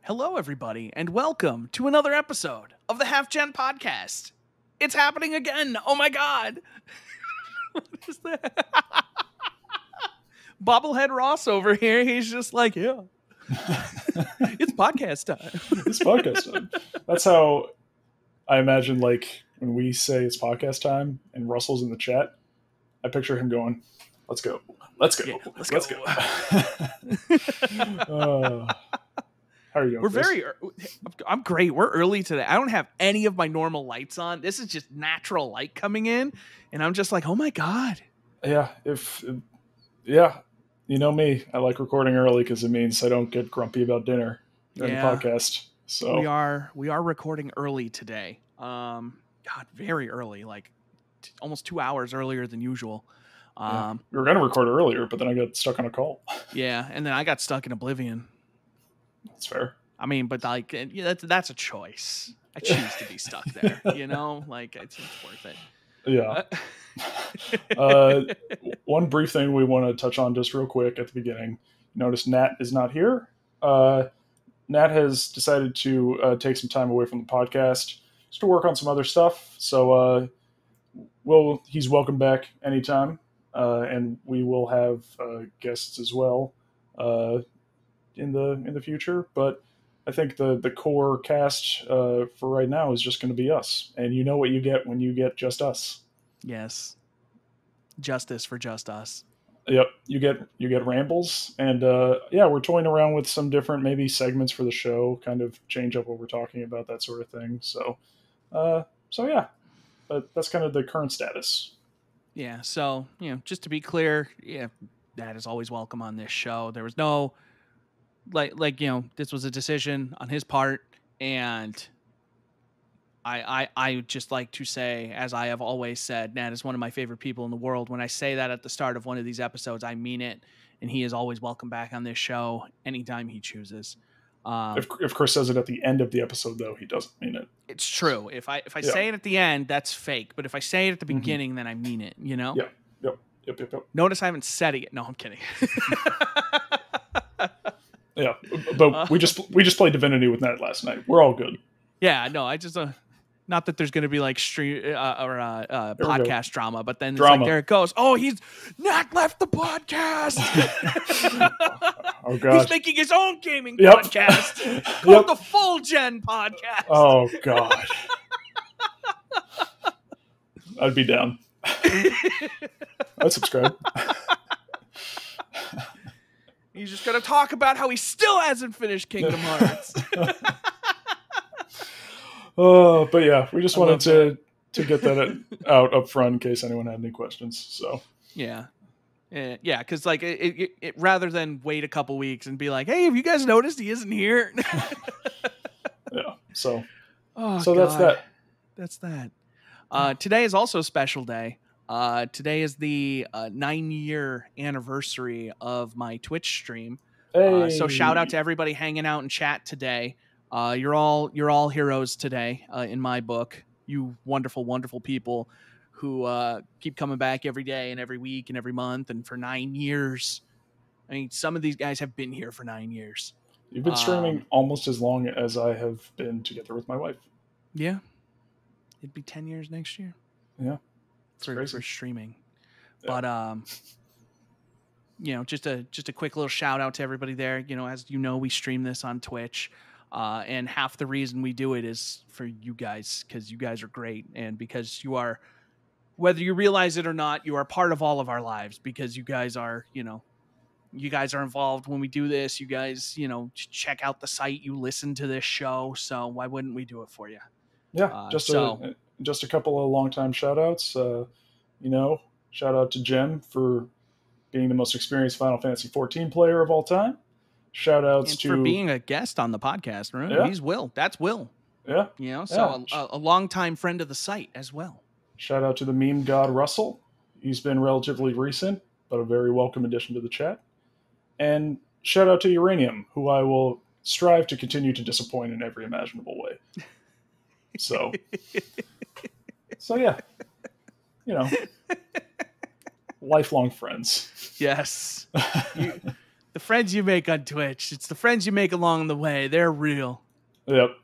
Hello, everybody, and welcome to another episode of the HalfGen podcast. It's happening again. Oh my God. What is that? Bobblehead Ross over here. He's just like, yeah, it's podcast time. It's podcast time. That's how I imagine, like, when we say it's podcast time and Russell's in the chat, I picture him going, let's go. Let's go. Yeah, let's go. How are you doing? I'm great. We're early today. I don't have any of my normal lights on. This is just natural light coming in. And I'm just like, oh my God. Yeah. You know me. I like recording early because it means I don't get grumpy about dinner during the podcast. So we are recording early today. God, very early, like almost 2 hours earlier than usual. We were going to record earlier, but then I got stuck on a call. Yeah. And then I got stuck in oblivion. That's fair. I mean, but like, that's a choice. I choose to be stuck there, like it's worth it. Yeah. One brief thing we want to touch on just real quick at the beginning. Notice Nat is not here. Nat has decided to take some time away from the podcast just to work on some other stuff. So he's welcome back anytime. And we will have guests as well in the future. But I think the core cast for right now is just going to be us. And you know what you get when you get just us. Yes. Justice for just us. Yep. You get rambles. And we're toying around with some different maybe segments for the show, kind of change up what we're talking about, that sort of thing. So yeah. But that's kind of the current status. Yeah. So, just to be clear, that is always welcome on this show. There was no this was a decision on his part, and I would just like to say, as I have always said, Nat is one of my favorite people in the world. When I say that at the start of one of these episodes, I mean it, and he is always welcome back on this show anytime he chooses. If Chris says it at the end of the episode, though, he doesn't mean it. It's true. If I say it at the end, that's fake. But if I say it at the beginning, then I mean it. Yep. Notice I haven't said it yet. No, I'm kidding. Yeah, but we just played Divinity with Nat last night. We're all good. Yeah, no, I just not that there's going to be like stream or podcast drama, but then it's drama. Like there it goes. Oh, Nat left the podcast. Oh God, he's making his own gaming podcast called the Full Gen Podcast. Oh God, I'd be down. I'd subscribe. He's just going to talk about how he still hasn't finished Kingdom Hearts. But yeah, we just wanted to get that out up front in case anyone had any questions. So yeah, because like it rather than wait a couple weeks and be like, hey, have you guys noticed he isn't here? Yeah. So God. That's that. Today is also a special day. Today is the 9-year anniversary of my Twitch stream. Hey. So shout out to everybody hanging out in chat today. You're all heroes today in my book. You wonderful, wonderful people who keep coming back every day and every week and every month and for 9 years. I mean, some of these guys have been here for 9 years. You've been streaming almost as long as I have been together with my wife. Yeah. It'd be 10 years next year. Yeah. For streaming. Yeah. But just a quick little shout out to everybody there. As you know, we stream this on Twitch, and half the reason we do it is for you guys, because you guys are great, and because you are, whether you realize it or not, you are part of all of our lives, because you guys are involved when we do this. You guys check out the site, you listen to this show, so why wouldn't we do it for you? Yeah, just a couple of longtime shout outs. Shout out to Jem for being the most experienced Final Fantasy 14 player of all time. Shout outs for being a guest on the podcast. Right? Yeah. He's Will. That's Will. Yeah. A longtime friend of the site as well. Shout out to the meme god Russell. He's been relatively recent, but a very welcome addition to the chat. And shout out to Uranium, who I will strive to continue to disappoint in every imaginable way. So yeah, lifelong friends. Yes. The friends you make on Twitch. It's the friends you make along the way. They're real. Yep.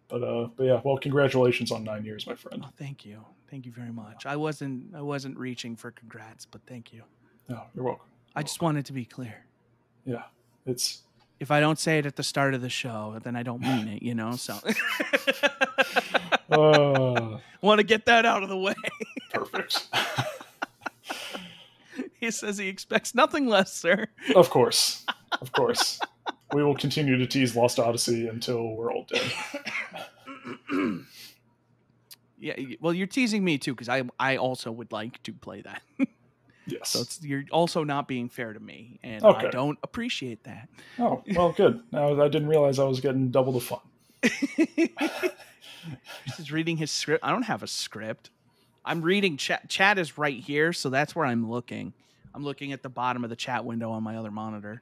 But yeah, well, congratulations on 9 years, my friend. Oh, thank you very much. I wasn't reaching for congrats, but thank you. No, you're welcome. I just wanted to be clear. Yeah, it's. If I don't say it at the start of the show, then I don't mean it, you know. So, want to get that out of the way. Perfect. He says he expects nothing less, sir. Of course. We will continue to tease Lost Odyssey until we're all dead. Yeah, well, you're teasing me too, because I also would like to play that. Yes. So you're also not being fair to me, and okay. I don't appreciate that. Oh, well, good. Now I didn't realize I was getting double the fun. He's reading his script. I don't have a script. I'm reading chat. Chat is right here, so that's where I'm looking. I'm looking at the bottom of the chat window on my other monitor.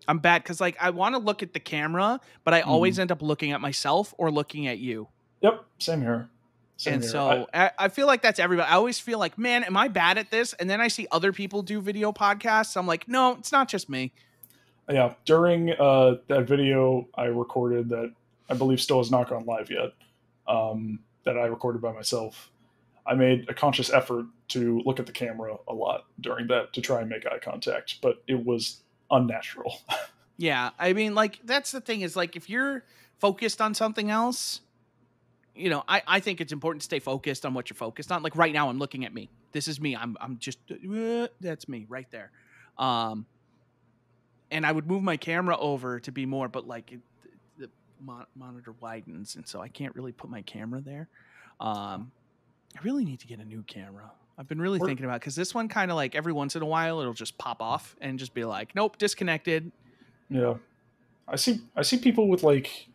I'm bad because like I want to look at the camera, but I always end up looking at myself or looking at you. Yep, same here. So I feel like that's everybody. I always feel like, man, am I bad at this? And then I see other people do video podcasts. I'm like, no, it's not just me. Yeah, during that video I recorded that I believe still has not gone live yet, that I recorded by myself, I made a conscious effort to look at the camera a lot during that to try and make eye contact, but it was unnatural. Yeah, I mean, like, that's the thing is, like, if you're focused on something else, you know, I think it's important to stay focused on what you're focused on. Like right now, I'm looking at me. This is me. I'm just, that's me right there. And I would move my camera over to be more, but like the monitor widens, and so I can't really put my camera there. I really need to get a new camera. I've been really thinking about, because this one kind of like every once in a while it'll just pop off and just be like, nope, disconnected. Yeah, I see people with like,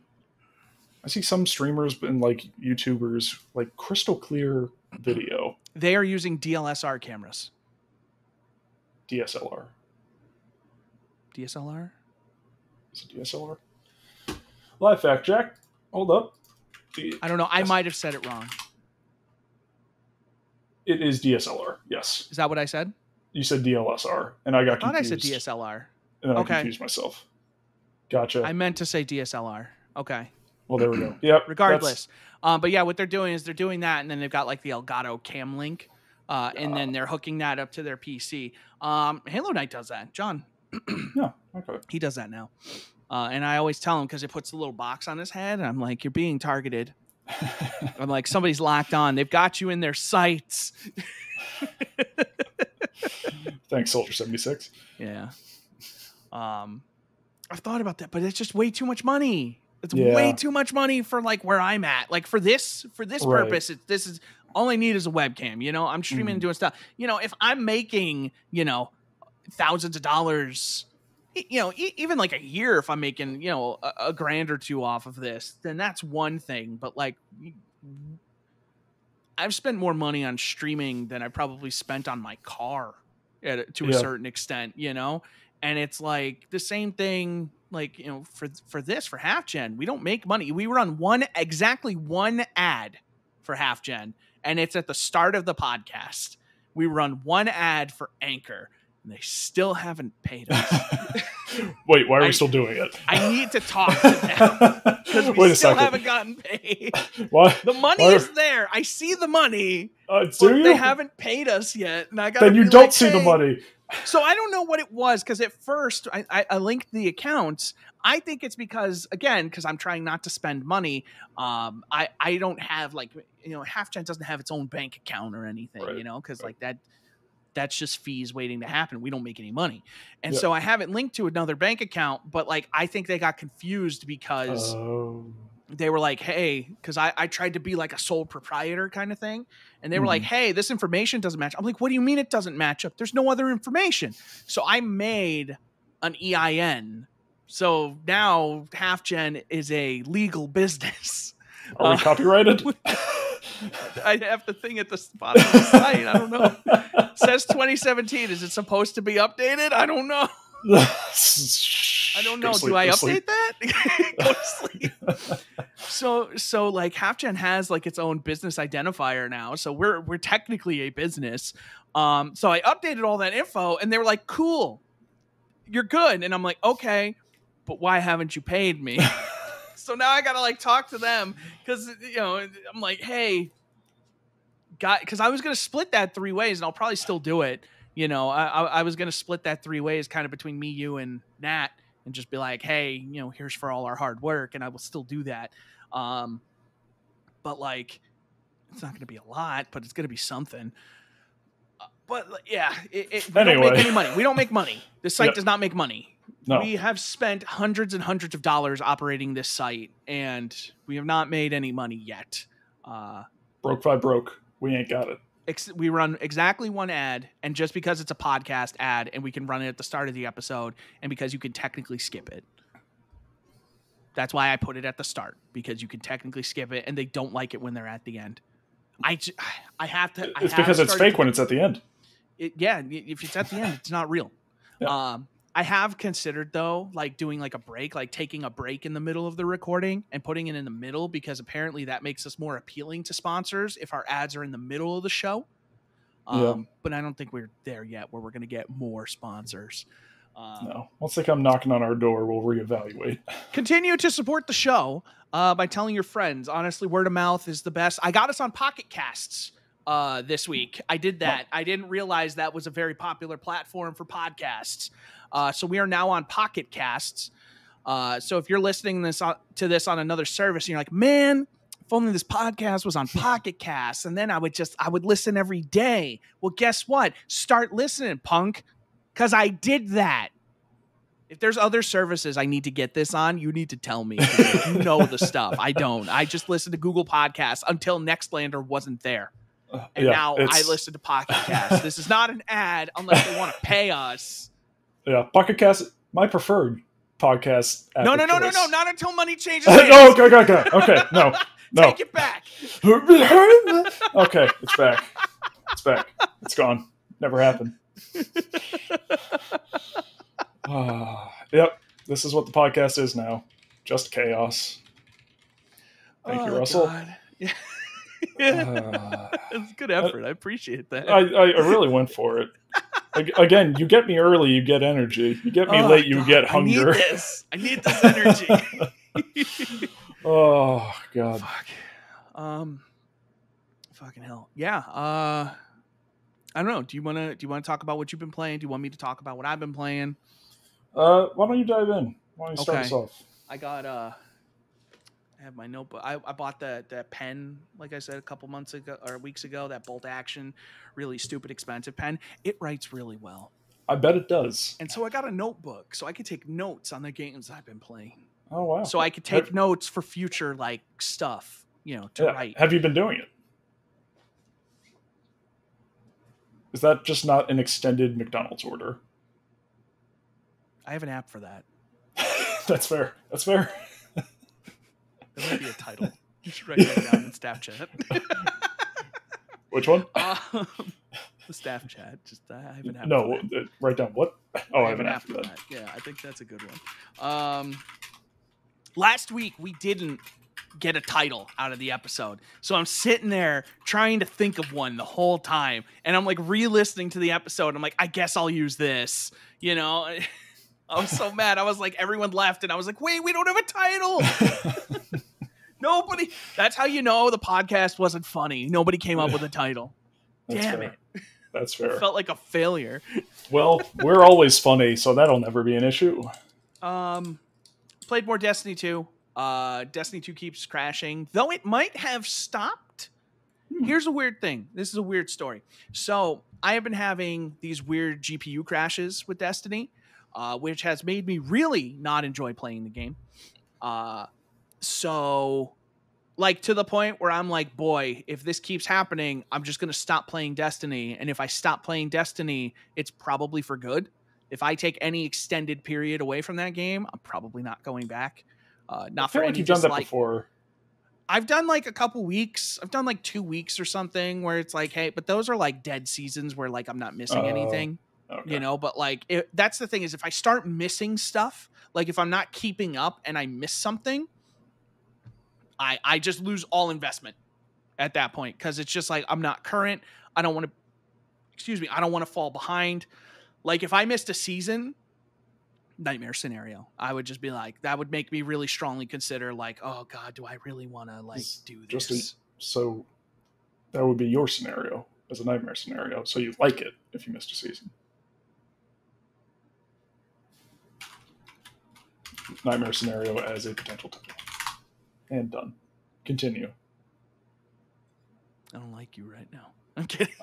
I see some streamers and like YouTubers like crystal clear video. They are using DLSR cameras. DSLR. DSLR? Is it DSLR? Live fact check. Hold up. I don't know. I might have said it wrong. It is DSLR. Yes. Is that what I said? You said DLSR, and I got confused. I said DSLR. And I confused myself. Gotcha. I meant to say DSLR. Okay. Well, there we go. Yep. Regardless. But yeah, what they're doing is they're doing that, and then they've got like the Elgato Cam Link, and then they're hooking that up to their PC. Halo Knight does that. John. Yeah. Okay. He does that now. And I always tell him, because it puts a little box on his head, and I'm like, you're being targeted. I'm like, somebody's locked on. They've got you in their sights. Thanks, Soldier 76. Yeah. I've thought about that, but it's just way too much money. It's way too much money for like where I'm at. Like for this purpose, this is all I need is a webcam. You know, I'm streaming and doing stuff. You know, if I'm making, you know, thousands of dollars, you know, even like a year, if I'm making, you know, a grand or two off of this, then that's one thing. But like, I've spent more money on streaming than I probably spent on my car to a certain extent, you know? And it's like the same thing, like, you know, for HalfGen, we don't make money. We run exactly one ad for HalfGen, and it's at the start of the podcast. We run one ad for Anchor, and they still haven't paid us. Wait, why are we still doing it? I need to talk to them because we still haven't gotten paid. Why? The money is there. I see the money, but do you? They haven't paid us yet. And I got. Then you don't see the money. So I don't know what it was, because at first I linked the accounts. I think it's because I'm trying not to spend money. I don't have like, you know, HalfGen doesn't have its own bank account or anything, you know, because like that's just fees waiting to happen. We don't make any money. And so I have it linked to another bank account, but like, I think they got confused because they were like, hey, because I tried to be like a sole proprietor kind of thing. And they were like, hey, this information doesn't match. I'm like, what do you mean it doesn't match up? There's no other information. So I made an EIN. So now HalfGen is a legal business. Are we copyrighted? I have the thing at the bottom of the site. I don't know. It says 2017. Is it supposed to be updated? I don't know. I don't know. Do I update that? Go to sleep. So like HalfGen has like its own business identifier now. So we're technically a business. So I updated all that info, and they were like, cool. you're good. And I'm like, okay, but why haven't you paid me? So now I got to like talk to them because, you know, I'm like, hey, because I was going to split that 3 ways and I'll probably still do it. You know, I was going to split that 3 ways kind of between me, you, and Nat and just be like, hey, you know, here's for all our hard work. And I will still do that. But like, it's not going to be a lot, but it's going to be something. But yeah, we don't make any money. We don't make money. This site does not make money. No. We have spent hundreds and hundreds of dollars operating this site, and we have not made any money yet. Broke by broke. We ain't got it. We run exactly one ad, and just because it's a podcast ad, and we can run it at the start of the episode, and because you can technically skip it. That's why I put it at the start, because you can technically skip it, and they don't like it when they're at the end. I have to. It's because it's fake when it's at the end. If it's at the end, it's not real. Yeah. I have considered though, like doing like a break, like taking a break in the middle of the recording and putting it in the middle, because apparently that makes us more appealing to sponsors if our ads are in the middle of the show. But I don't think we're there yet where we're going to get more sponsors. No. Once they come knocking on our door, we'll reevaluate. Continue to support the show by telling your friends. Honestly, word of mouth is the best. I got us on Pocket Casts this week. I did that. I didn't realize that was a very popular platform for podcasts. So we are now on Pocket Casts. So if you're listening to this on another service and you're like, man, if only this podcast was on Pocket Casts, and then I would listen every day. Well, guess what? Start listening, punk, because I did that. If there's other services I need to get this on, you need to tell me. You know the stuff. I don't. I just listen to Google Podcasts until Nextlander wasn't there. And now I listen to Pocket Casts. This is not an ad unless they want to pay us. Yeah, Pocket Cast, my preferred podcast. No, not until money changes. No, okay, no. Take it back. Okay, it's back. It's gone. Never happened. Yep, this is what the podcast is now. Just chaos. Thank you, Russell. God. Yeah. It's good effort. I appreciate that. I really went for it. Again, you get me early, you get energy. You get me late, you get hunger. I need this energy. Oh God. Fuck. Fucking hell. Yeah. I don't know. Do you want to talk about what you've been playing? Do you want me to talk about what I've been playing? Why don't you dive in? Why don't you start us off? I have my notebook. I bought that pen, like I said, a couple months ago or weeks ago, that bolt action, really stupid expensive pen. It writes really well. I bet it does. And so I got a notebook so I could take notes on the games I've been playing. Oh, wow. So I could take notes for future like stuff, to write. Have you been doing it? Is that just not an extended McDonald's order? I have an app for that. That's fair. That might be a title. You should write that down in staff chat. Which one? The staff chat. Just I have an app. No, write down what? Oh, I have an app for that. Yeah, I think that's a good one. Last week we didn't get a title out of the episode, so I'm sitting there trying to think of one the whole time, and I'm like re-listening to the episode. I'm like, I guess I'll use this. I was so mad. I was like, everyone left, and I was like, wait, we don't have a title. Nobody. That's how you know the podcast wasn't funny. Nobody came up with a title. Damn it. That's fair. Felt like a failure. Well, we're always funny, so that'll never be an issue. Played more Destiny 2. Destiny 2 keeps crashing, though it might have stopped. Here's a weird thing. This is a weird story. So I have been having these weird GPU crashes with Destiny, which has made me really not enjoy playing the game. So like to the point where I'm like, boy, if this keeps happening, I'm just going to stop playing Destiny. And if I stop playing Destiny, it's probably for good. If I take any extended period away from that game, I'm probably not going back. Not for any you've done that before. I've done like a couple weeks. I've done like 2 weeks or something where it's like, hey, but those are like dead seasons where like I'm not missing anything, okay. But like that's the thing is if I start missing stuff, like if I'm not keeping up and I miss something, I just lose all investment at that point. Cause it's just like, I'm not current. I don't want to fall behind. Like if I missed a season, nightmare scenario. I would just be like, that would make me really strongly consider like, oh God, do I really want to like do this? So that would be your scenario as a nightmare scenario. So you like it if you missed a season. Nightmare scenario as a potential title. And done. Continue. I don't like you right now. I'm kidding.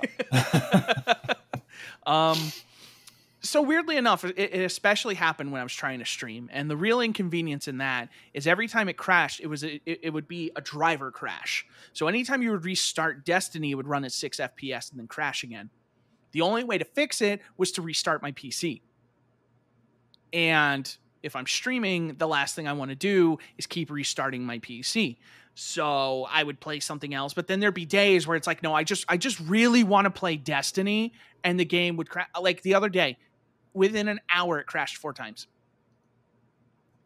So weirdly enough, it especially happened when I was trying to stream, and the real inconvenience in that is every time it crashed, it would be a driver crash. So anytime you would restart Destiny, it would run at 6 FPS and then crash again. The only way to fix it was to restart my PC. And if I'm streaming, the last thing I want to do is keep restarting my PC. So I would play something else, but then there'd be days where it's like, no, I just really want to play Destiny, and the game would crash. Like the other day, within an hour, it crashed 4 times.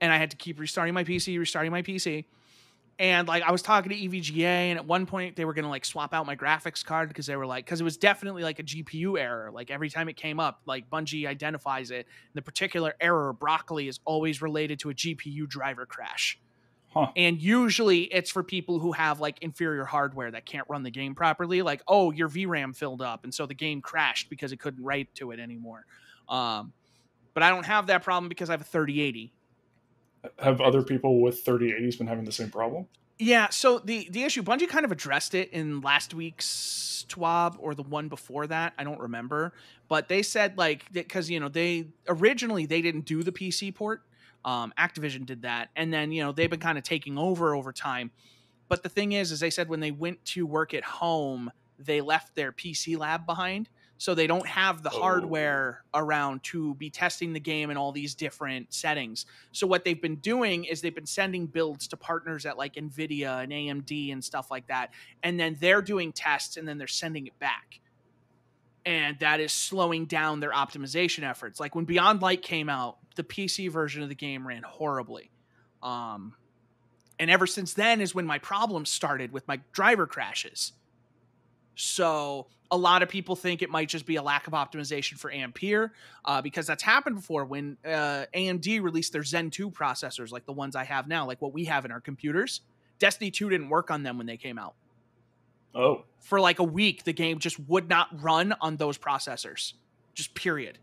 And I had to keep restarting my PC. And like I was talking to EVGA, and at one point they were going to like swap out my graphics card because they were like, because it was definitely like a GPU error. Like every time it came up, like Bungie identifies it. The particular error, broccoli, is always related to a GPU driver crash. Huh. And usually it's for people who have like inferior hardware that can't run the game properly. Like, oh, your VRAM filled up, and so the game crashed because it couldn't write to it anymore. But I don't have that problem because I have a 3080. Have other people with 3080s been having the same problem? Yeah, so the issue, Bungie kind of addressed it in last week's TWAB or the one before that. I don't remember. But they said, like, because, you know, they didn't do the PC port. Activision did that. And then, you know, they've been kind of taking over time. But the thing is they said when they went to work at home, they left their PC lab behind. So they don't have the hardware around to be testing the game in all these different settings. So what they've been doing is they've been sending builds to partners at like NVIDIA and AMD and stuff like that. And then they're doing tests and then they're sending it back. And that is slowing down their optimization efforts. Like when Beyond Light came out, the PC version of the game ran horribly. And ever since then is when my problems started with my driver crashes. So a lot of people think it might just be a lack of optimization for Ampere, because that's happened before when AMD released their Zen 2 processors, like the ones I have now, like what we have in our computers. Destiny 2 didn't work on them when they came out. Oh. For like a week, the game just would not run on those processors. Just period.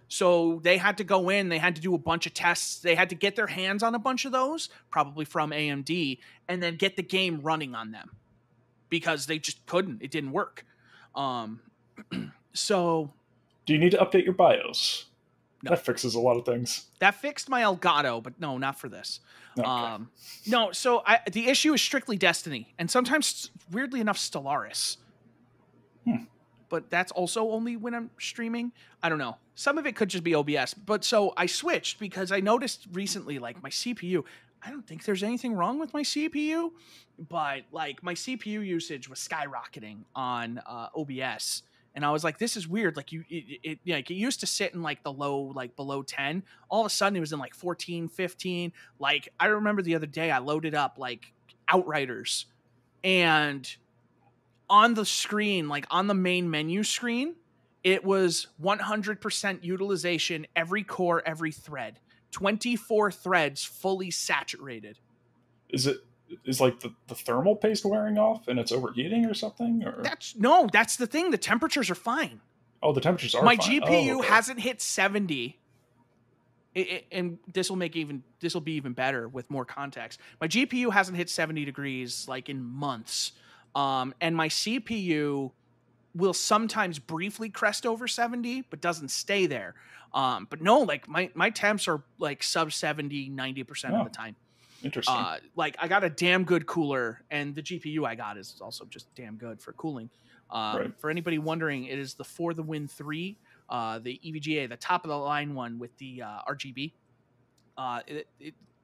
So they had to go in, they had to do a bunch of tests. They had to get their hands on a bunch of those, probably from AMD, and then get the game running on them. Because they just couldn't. It didn't work. So... Do you need to update your BIOS? No. That fixes a lot of things. That fixed my Elgato, but no, not for this. Okay. No, so the issue is strictly Destiny. And sometimes, weirdly enough, Stellaris. But that's also only when I'm streaming. I don't know. Some of it could just be OBS. But so I switched because I noticed recently, like, my CPU... I don't think there's anything wrong with my CPU, but like my CPU usage was skyrocketing on OBS, and I was like, "This is weird." Like it used to sit in like the low, like below 10. All of a sudden, it was in like 14, 15. Like I remember the other day, I loaded up like Outriders, and on the screen, like on the main menu screen, it was 100% utilization, every core, every thread. 24 threads fully saturated. Is like the thermal paste wearing off and it's overheating or something? Or that's the thing. The temperatures are fine. Oh, the temperatures are my fine. GPU hasn't hit 70. And this will be even better with more context. My GPU hasn't hit 70 degrees like in months. And my CPU will sometimes briefly crest over 70, but doesn't stay there. But no, like my temps are like sub 70, 90% of the time. Interesting. Like I got a damn good cooler, and the GPU I got is also just damn good for cooling. Right. For anybody wondering, it is the For the Win 3, the EVGA, the top of the line one with the RGB. I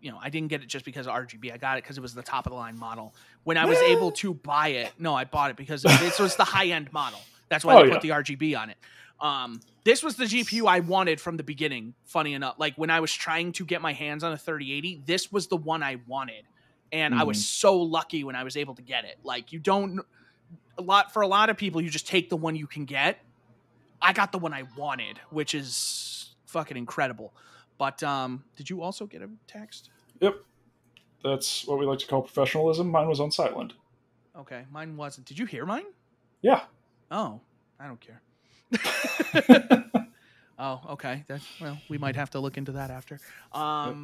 didn't get it just because of RGB. I got it because it was the top of the line model. When I was able to buy it, no, I bought it because this was the high end model. That's why they put the RGB on it. This was the GPU I wanted from the beginning. Funny enough, like when I was trying to get my hands on a 3080, this was the one I wanted, and I was so lucky when I was able to get it. Like for a lot of people, you just take the one you can get. I got the one I wanted, which is fucking incredible. But did you also get a text? Yep. That's what we like to call professionalism. Mine was on silent. Okay, mine wasn't. Did you hear mine? Yeah. Oh, I don't care. Oh, okay. Well, we might have to look into that after. But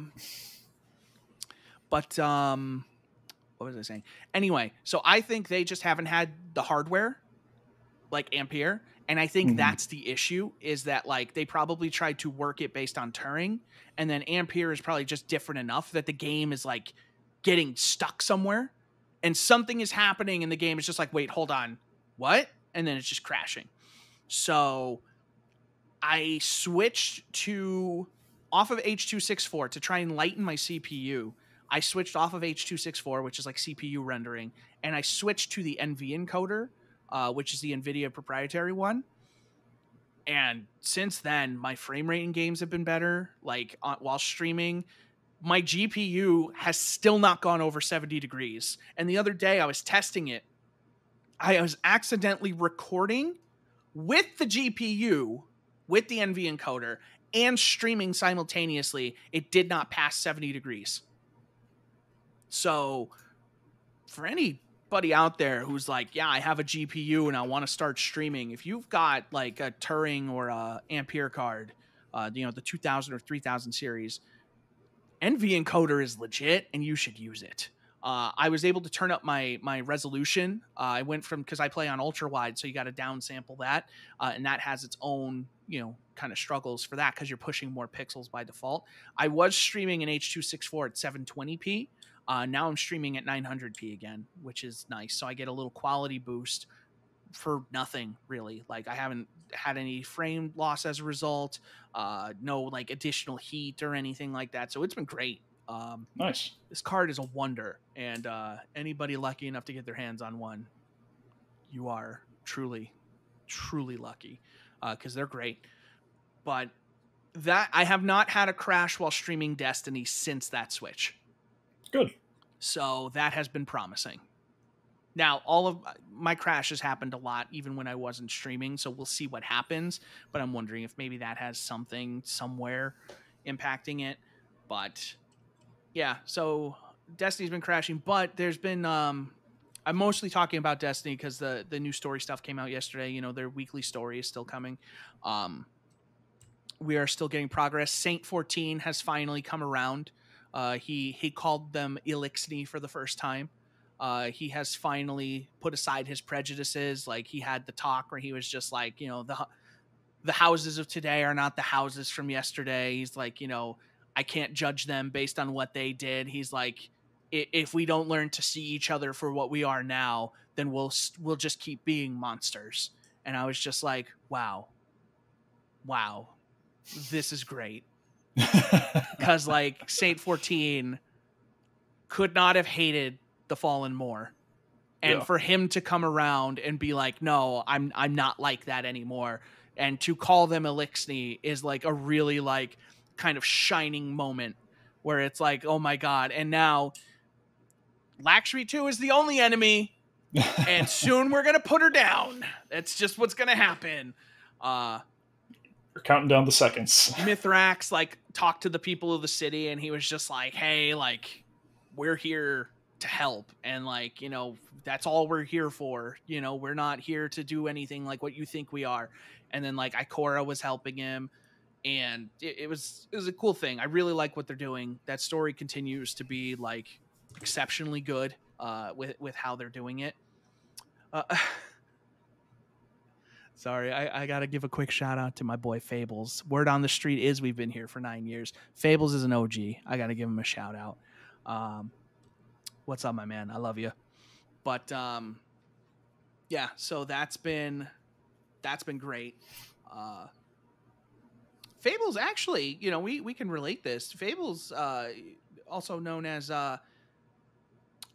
what was I saying? Anyway, so I think they just haven't had the hardware like Ampere, and I think that's the issue, is that like they probably tried to work it based on Turing, and then Ampere is probably just different enough that the game is like getting stuck somewhere, and something is happening and the game is just like, wait, hold on, what? And then it's just crashing. So I switched off of H.264 to try and lighten my CPU. I switched off of H.264, which is like CPU rendering, and I switched to the NV encoder, which is the NVIDIA proprietary one. And since then, my frame rate in games have been better. Like while streaming, my GPU has still not gone over 70 degrees. And the other day I was testing it. I was accidentally recording with the GPU, with the NV encoder, and streaming simultaneously. It did not pass 70 degrees. So for anybody out there who's like, yeah, I have a GPU and I want to start streaming, if you've got like a Turing or a Ampere card, the 2000 or 3000 series, NV encoder is legit and you should use it. I was able to turn up my resolution. I went from, because I play on ultra wide, so you got to downsample that, and that has its own kind of struggles for that because you're pushing more pixels by default. I was streaming in H.264 at 720p. Now I'm streaming at 900p again, which is nice. So I get a little quality boost for nothing really. Like I haven't had any frame loss as a result. No like additional heat or anything like that. So it's been great. Nice. This card is a wonder, and anybody lucky enough to get their hands on one, you are truly, truly lucky, because they're great. But that I have not had a crash while streaming Destiny since that switch. Good. So that has been promising. Now, all of my crashes happened a lot, even when I wasn't streaming, so we'll see what happens. But I'm wondering if maybe that has something somewhere impacting it. But yeah, so Destiny's been crashing, but there's been I'm mostly talking about Destiny because the new story stuff came out yesterday. Their weekly story is still coming. We are still getting progress. Saint 14 has finally come around. He called them Elixni for the first time. He has finally put aside his prejudices. Like he had the talk where he was just like, the houses of today are not the houses from yesterday. He's like, I can't judge them based on what they did. He's like, if we don't learn to see each other for what we are now, then we'll just keep being monsters. And I was just like, wow, this is great. Because like Saint 14 could not have hated the Fallen more. And for him to come around and be like, no, I'm not like that anymore. And to call them Elixni is like a really like kind of shining moment where it's like, oh my God. And now Lakshmi 2 is the only enemy. And soon we're going to put her down. That's just what's going to happen. We're counting down the seconds. Mithrax like talked to the people of the city and he was just like, hey, like we're here to help. And like, that's all we're here for. We're not here to do anything like what you think we are. And then like Ikora was helping him. And it was a cool thing. I really like what they're doing. That story continues to be like exceptionally good with how they're doing it. Sorry, I got to give a quick shout out to my boy Fables. Word on the street is we've been here for 9 years. Fables is an OG. I got to give him a shout out. What's up, my man? I love you. But yeah, so that's been great. Fables actually, we can relate this. Fables, also known as I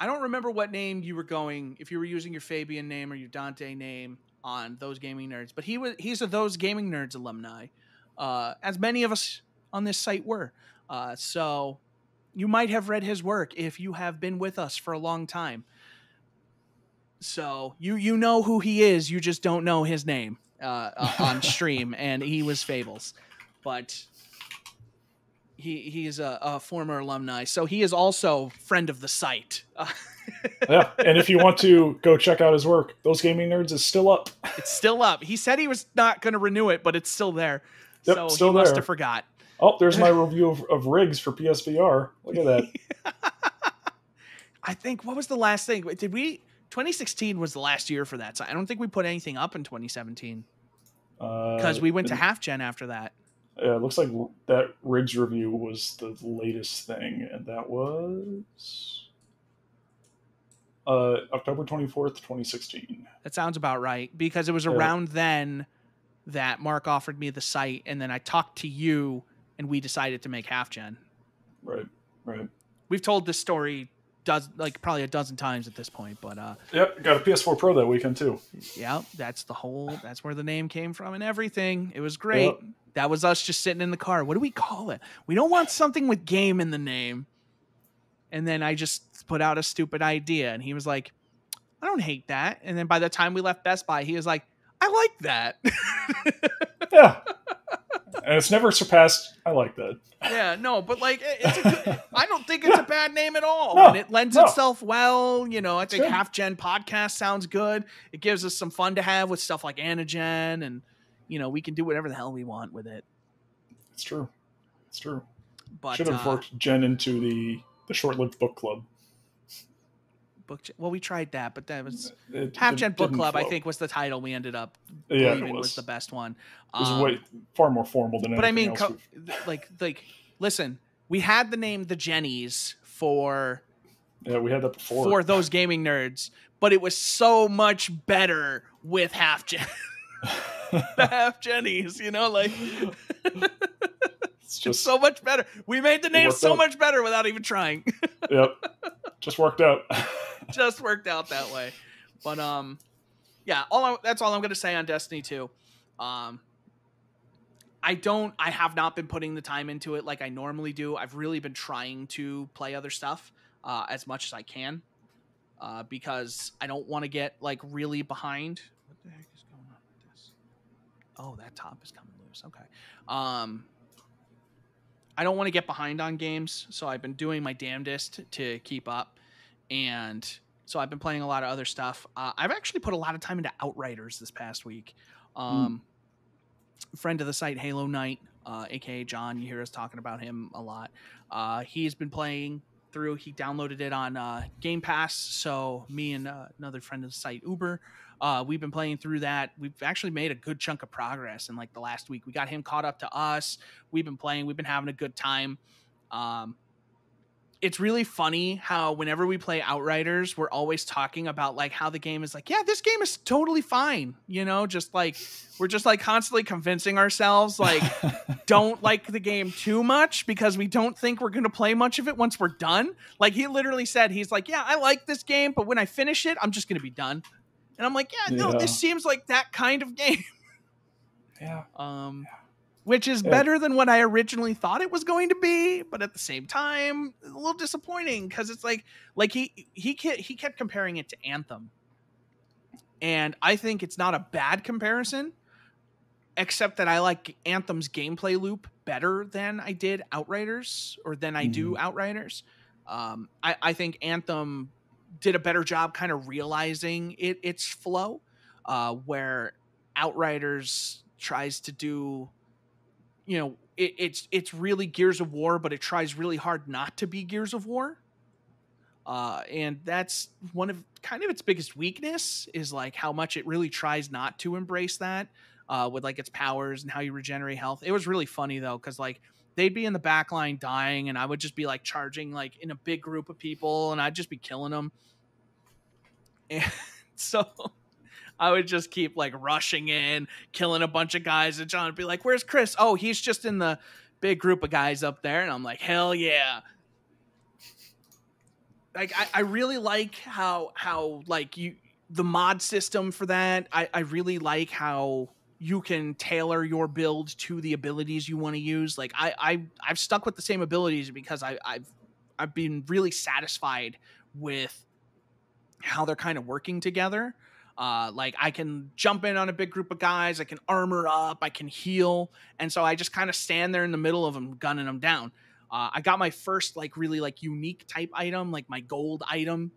don't remember what name you were going, if you were using your Fabian name or your Dante name on Those Gaming Nerds, but he's a Those Gaming Nerds alumni, as many of us on this site were. So you might have read his work if you have been with us for a long time. So you know who he is, you just don't know his name on stream, and he was Fables. But He's a former alumni, so he is also friend of the site. Yeah, and if you want to go check out his work, Those Gaming Nerds is still up. It's still up. He said he was not going to renew it, but it's still there. Yep, So still he must there. have forgot. Oh, there's my review of rigs for PSVR. Look at that. I think, what was the last thing? 2016 was the last year for that. So I don't think we put anything up in 2017. Because we went to HalfGen after that. Yeah, it looks like that rigs review was the latest thing, and that was October 24th, 2016. That sounds about right, because it was around then that Mark offered me the site, and then I talked to you, and we decided to make HalfGen. Right. We've told this story probably a dozen times at this point, but yep, got a PS4 Pro that weekend too. Yeah, that's where the name came from and everything. It was great. Yep. That was us just sitting in the car. What do we call it? We don't want something with game in the name. And then I just put out a stupid idea, and he was like, I don't hate that. And then by the time we left Best Buy, he was like, I like that. Yeah. And it's never surpassed. I like that. Yeah, no, but like, I don't think it's a bad name at all. No, and it lends itself well. I think HalfGen podcast sounds good. It gives us some fun to have with stuff like Anagen, and we can do whatever the hell we want with it. It's true. But should have worked Gen into the short-lived book club. Well, we tried that, but that was HalfGen Book Club. I think was the title we ended up believing was the best one. It was far more formal than anything else. But listen, we had the name the Jennies for. Yeah, we had that before for Those Gaming Nerds, but it was so much better with HalfGen. The HalfGennies, it's just so much better. We made the name so much better without even trying. Yep, just worked out. Just worked out that way. But yeah, that's all I'm going to say on Destiny 2. I have not been putting the time into it like I normally do. I've really been trying to play other stuff as much as I can because I don't want to get really behind. What the heck is going on with this? Oh, that top is coming loose. Okay. I don't want to get behind on games, so I've been doing my damnedest to keep up. And so I've been playing a lot of other stuff. I've actually put a lot of time into Outriders this past week. Friend of the site, Halo Knight, a.k.a. John. You hear us talking about him a lot. He's been playing through. He downloaded it on Game Pass. So me and another friend of the site, Uber, we've been playing through that. We've actually made a good chunk of progress in the last week. We got him caught up to us. We've been playing. We've been having a good time. It's really funny how whenever we play Outriders, we're always talking about how the game is yeah, this game is totally fine. We're just constantly convincing ourselves, don't like the game too much because we don't think we're going to play much of it once we're done. He literally said, he's yeah, I like this game, but when I finish it, I'm just going to be done. And I'm no, this seems like that kind of game. Yeah. Which is better than what I originally thought it was going to be, but at the same time, a little disappointing because it's he kept comparing it to Anthem, and I think it's not a bad comparison, except that I like Anthem's gameplay loop better than I did Outriders or than I do Outriders. I think Anthem did a better job kind of realizing its flow, where Outriders tries to do. It's really Gears of War, but it tries really hard not to be Gears of War. And that's one of kind of its biggest weakness is how much it really tries not to embrace that with its powers and how you regenerate health. It was really funny though, because they'd be in the back line dying and I would just be charging in a big group of people and I'd just be killing them. And so I would just keep rushing in, killing a bunch of guys, and John would be like, "Where's Chris?" "Oh, he's just in the big group of guys up there." And I'm like, "Hell yeah!" I really like how the mod system for that. I really like how you can tailor your build to the abilities you want to use. I've stuck with the same abilities because I've been really satisfied with how they're kind of working together. I can jump in on a big group of guys, I can armor up, I can heal, and so I just kind of stand there in the middle of them, gunning them down. I got my first like really like unique type item, like my gold item,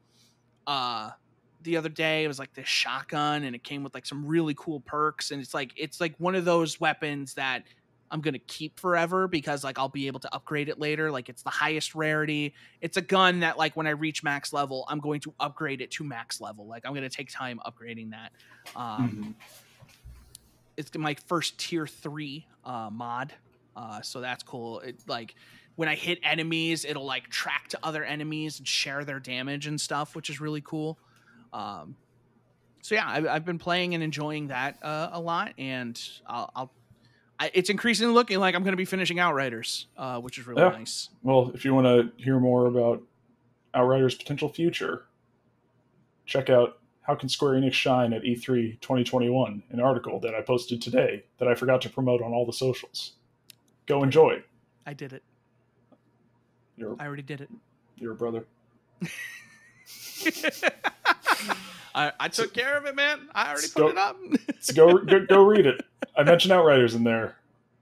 the other day. It was like this shotgun, and it came with like some really cool perks, and it's like one of those weapons that I'm gonna keep forever because like I'll be able to upgrade it later. Like it's the highest rarity. It's a gun that like when I reach max level, I'm going to upgrade it to max level. Like I'm gonna take time upgrading that. It's my first tier 3 mod, so that's cool. It like when I hit enemies, it'll like track to other enemies and share their damage and stuff, which is really cool. So yeah, I've been playing and enjoying that a lot, and it's increasingly looking like I'm going to be finishing Outriders, which is really nice. Well, if you want to hear more about Outriders' potential future, check out How Can Square Enix Shine at E3 2021, an article that I posted today that I forgot to promote on all the socials. Go enjoy. I did it. I already did it. You're a brother. I took care of it, man. I already put it up. So go read it. I mentioned Outriders in there.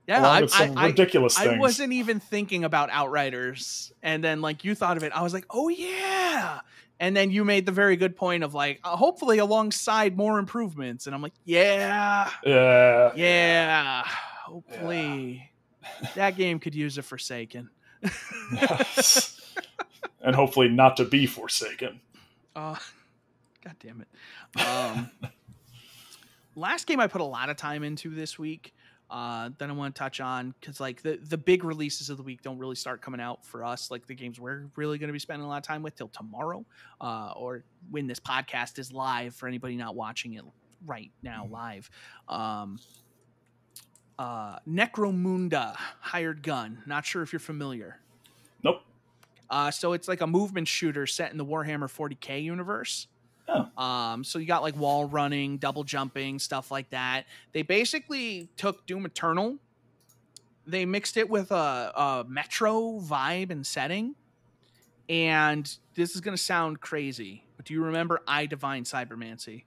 Yeah, along with some ridiculous things. I wasn't even thinking about Outriders, and then like you thought of it, I was like, oh yeah. And then you made the very good point of like, hopefully alongside more improvements, and I'm like, yeah. Hopefully, that game could use a Forsaken. Yes. And hopefully not to be Forsaken. God damn it. Last game I put a lot of time into this week that I want to touch on, because like the big releases of the week don't really start coming out for us. Like the games we're really going to be spending a lot of time with till tomorrow, or when this podcast is live for anybody not watching it right now live. Necromunda, Hired Gun. Not sure if you're familiar. Nope. So it's like a movement shooter set in the Warhammer 40K universe. Oh. So you got like wall running, double jumping, stuff like that. They basically took Doom Eternal. They mixed it with a Metro vibe and setting. And this is going to sound crazy, but do you remember I Divine Cybermancy?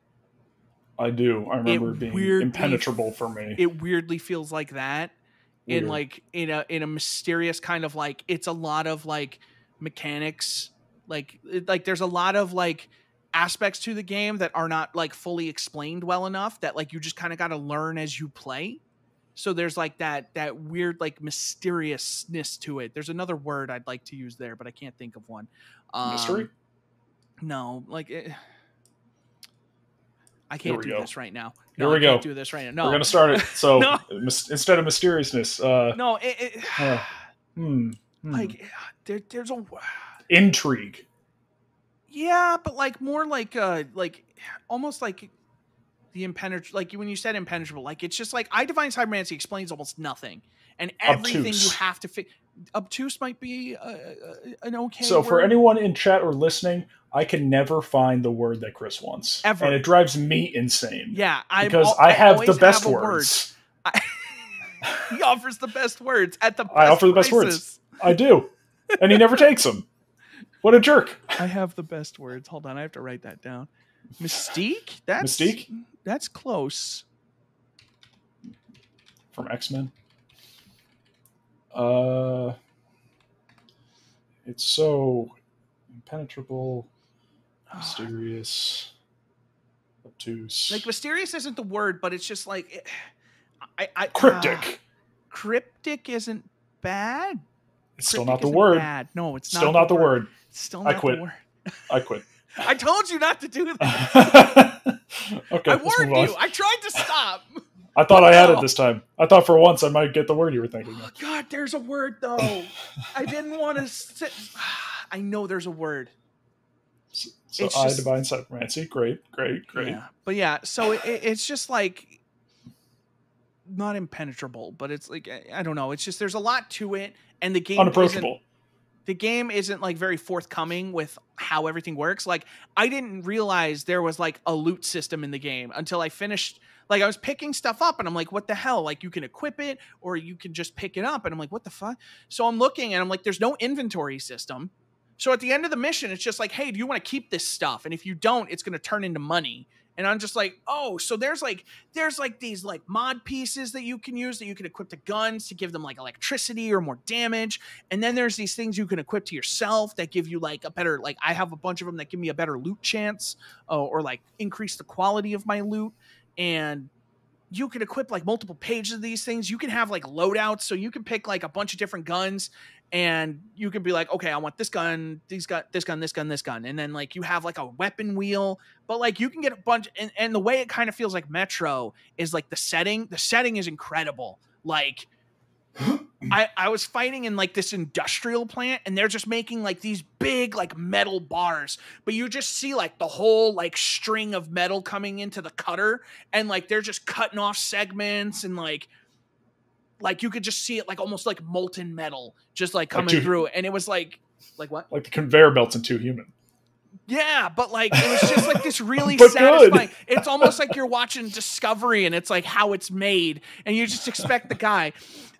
I do. I remember it being impenetrable for me. It weirdly feels like that. Weird. In like in a mysterious kind of like, it's a lot of like mechanics. Like there's a lot of like aspects to the game that are not like fully explained well enough, that like you just kind of got to learn as you play. So there's like that weird like mysteriousness to it. There's another word I'd like to use there, but I can't think of one. Mystery? No, like I can't do this right now. No, Here we go. Can't do this right now. No, we're gonna start it. So no. Instead of mysteriousness, no, like there's a intrigue. Yeah, but like more like almost like the impenetrable. Like when you said impenetrable, like it's just like I Divine Cybermancy explains almost nothing, and everything you have to fix. Obtuse might be an okay. So word. For anyone in chat or listening, I can never find the word that Chris wants, ever, and it drives me insane. Yeah, because I have the best words. He offers the best words at the best I offer the best words. I do, and he never takes them. What a jerk. I have the best words. Hold on, I have to write that down. Mystique? Mystique? That's close. From X-Men? It's so impenetrable, mysterious, obtuse. Like mysterious isn't the word, but it's just like cryptic. Cryptic isn't bad. It's still not the word. Bad. No, it's still not the word. Still not the word. I quit. I told you not to do that. Okay, I warned you. I tried to stop. I thought I had it this time. I thought for once I might get the word you were thinking of. God, there's a word though. I didn't want to sit. I know there's a word. So I Divine Cybermancy. Great. Yeah. But yeah, so it's just like not impenetrable, but it's like I don't know. It's just there's a lot to it, and the game unapproachable. The game isn't like very forthcoming with how everything works. Like I didn't realize there was like a loot system in the game until I finished. Like I was picking stuff up and I'm like, what the hell? Like you can equip it or you can just pick it up. And I'm like, what the fuck? So I'm looking and I'm like, there's no inventory system. So at the end of the mission, it's just like, hey, do you want to keep this stuff? And if you don't, it's going to turn into money. And I'm just like, oh, so there's these like mod pieces that you can use that you can equip to guns to give them like electricity or more damage. And then there's these things you can equip to yourself that give you like a better, like I have a bunch of them that give me a better loot chance, or like increase the quality of my loot. And you can equip like multiple pages of these things. You can have like loadouts. So you can pick like a bunch of different guns and you can be like, okay, I want this gun, this gun, this gun, this gun, this gun. And then like you have like a weapon wheel, but like you can get a bunch. And the way it kind of feels like Metro is like the setting is incredible. Like I was fighting in like this industrial plant and they're just making like these big like metal bars, but you just see like the whole like string of metal coming into the cutter and like they're just cutting off segments and like you could just see it like almost like molten metal just like coming through. And it was like what? Like the conveyor belts in Too Human. Yeah, but like it was just like this really satisfying. It's almost like you're watching Discovery and it's like how it's made and you just expect the guy.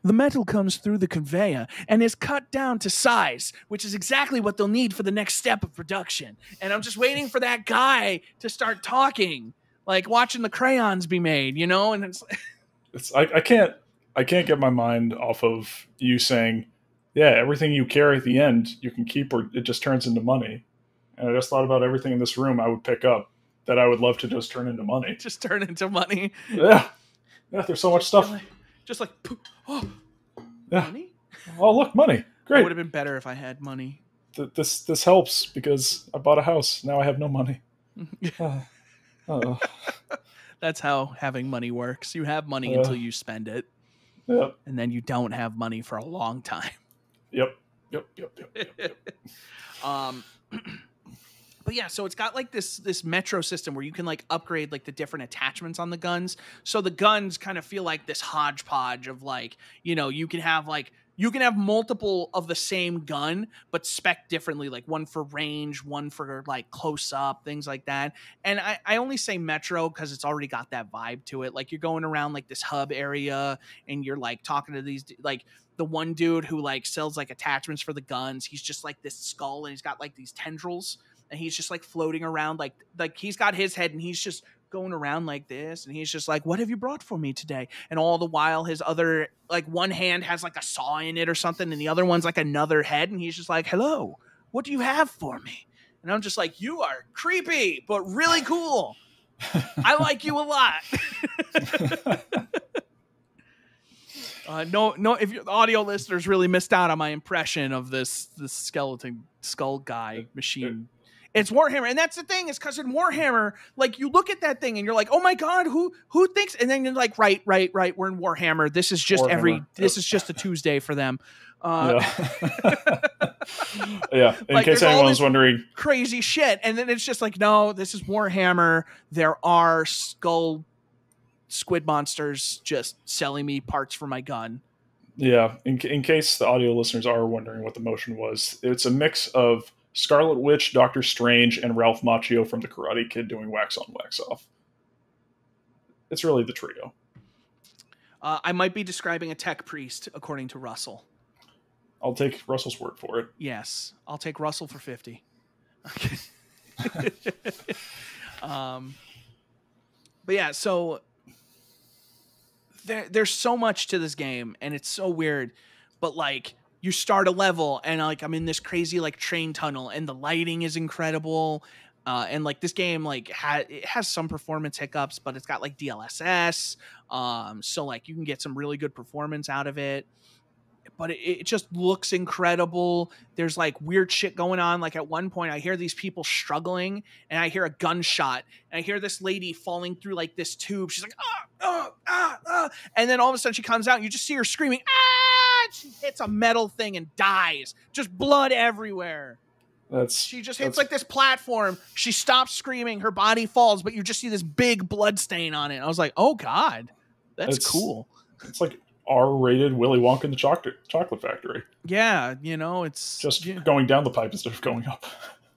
The metal comes through the conveyor and is cut down to size, which is exactly what they'll need for the next step of production. And I'm just waiting for that guy to start talking, like watching the crayons be made, you know? And I can't get my mind off of you saying, yeah, everything you carry at the end you can keep or it just turns into money. And I just thought about everything in this room I would pick up that I would love to just turn into money. Just turn into money. Yeah. Yeah, there's so much stuff. Just like, oh, yeah. Money? Oh, look, money. Great. It would have been better if I had money. This helps because I bought a house. Now I have no money. That's how having money works. You have money until you spend it. Yep. And then you don't have money for a long time. Yep. But yeah, so it's got like this Metro system where you can like upgrade like the different attachments on the guns. So the guns kind of feel like this hodgepodge of like, you know, you can have multiple of the same gun, but spec differently, like one for range, one for like close up, things like that. And I only say Metro because it's already got that vibe to it. Like you're going around like this hub area and you're like talking to these, like the one dude who like sells like attachments for the guns. He's just like this skull and he's got like these tendrils and he's just like floating around like he's got his head and he's just going around like this and he's just like, what have you brought for me today? And all the while his other like one hand has like a saw in it or something and the other one's like another head and he's just like, hello, what do you have for me? And I'm just like, you are creepy but really cool. I like you a lot. No, if the audio listeners really missed out on my impression of this skeleton skull guy machine. It's Warhammer, and that's the thing, is because in Warhammer, like you look at that thing and you're like, oh my god, who thinks? And then you're like, right, we're in Warhammer. This is just this is just a Tuesday for them. Yeah. In case anyone's wondering, crazy shit, and then it's just like, no, this is Warhammer. There are skull squid monsters just selling me parts for my gun. Yeah, in case the audio listeners are wondering what the motion was, it's a mix of Scarlet Witch, Doctor Strange, and Ralph Macchio from The Karate Kid doing wax on, wax off. It's really the trio. I might be describing a tech priest, according to Russell. I'll take Russell's word for it. Yes, I'll take Russell for 50. Okay. But yeah, so there's so much to this game, and it's so weird. But like, you start a level, and like I'm in this crazy like train tunnel, and the lighting is incredible. And like this game, like it has some performance hiccups, but it's got like DLSS, so like you can get some really good performance out of it. But it just looks incredible. There's like weird shit going on. Like at one point I hear these people struggling and I hear a gunshot and I hear this lady falling through like this tube. She's like, and then all of a sudden she comes out and you just see her screaming, ah! She hits a metal thing and dies. Just blood everywhere. She just hits like this platform. She stops screaming. Her body falls, but you just see this big blood stain on it. I was like, oh God, that's cool. It's like R-rated Willy Wonka and the Chocolate Factory. Yeah, you know, it's just going down the pipe instead of going up.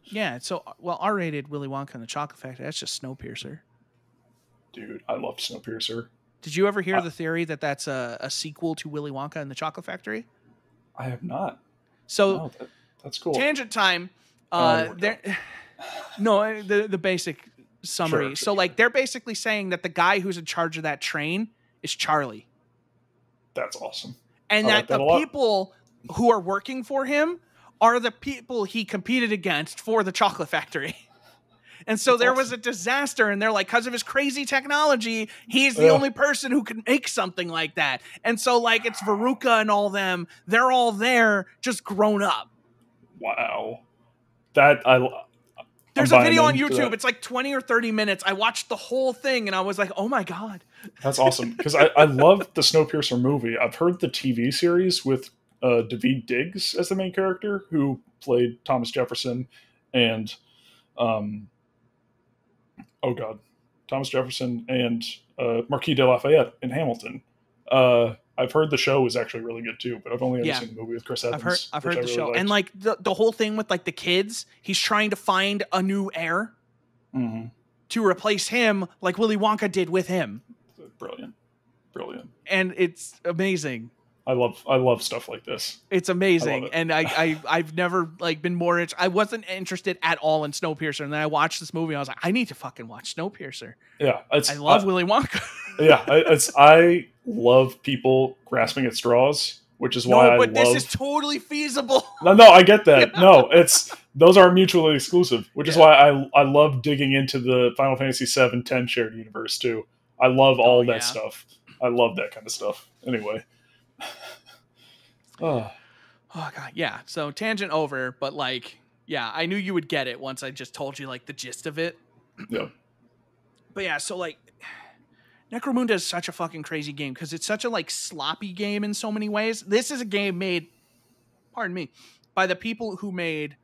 Yeah, so R-rated Willy Wonka and the Chocolate Factory. That's just Snowpiercer. Dude, I love Snowpiercer. Did you ever hear the theory that that's a sequel to Willy Wonka and the Chocolate Factory? I have not. So that's cool. Tangent time. The basic summary. So like they're basically saying that the guy who's in charge of that train is Charlie. That's awesome. And that the people who are working for him are the people he competed against for the chocolate factory. And so there was a disaster, and they're like, because of his crazy technology, he's the only person who can make something like that. And so, like, it's Veruca and all them. They're all there, just grown up. Wow. There's a video on YouTube. It's like 20 or 30 minutes. I watched the whole thing, and I was like, oh, my God. That's awesome. Because I love the Snowpiercer movie. I've heard the TV series with Daveed Diggs as the main character, who played Thomas Jefferson and... Thomas Jefferson and Marquis de Lafayette in Hamilton. I've heard the show is actually really good too, but I've only ever seen the movie with Chris Evans. I've heard the show, and like the whole thing with like the kids, he's trying to find a new heir to replace him, like Willy Wonka did with him. Brilliant, and it's amazing. I love stuff like this. It's amazing. And I've never like been more I wasn't interested at all in Snowpiercer, and then I watched this movie and I was like, I need to fucking watch Snowpiercer. Yeah. I love Willy Wonka. Yeah. I love people grasping at straws, which is why this is totally feasible. No, I get that. Yeah. No, those are mutually exclusive, which is why I love digging into the Final Fantasy 7-10 shared universe too. I love all that stuff. I love that kind of stuff. Anyway. Oh God, yeah. So tangent over, but like, yeah, I knew you would get it once I just told you like the gist of it. Yeah. But yeah, so like, Necromunda is such a fucking crazy game because it's such a like sloppy game in so many ways. This is a game made, pardon me, by the people who made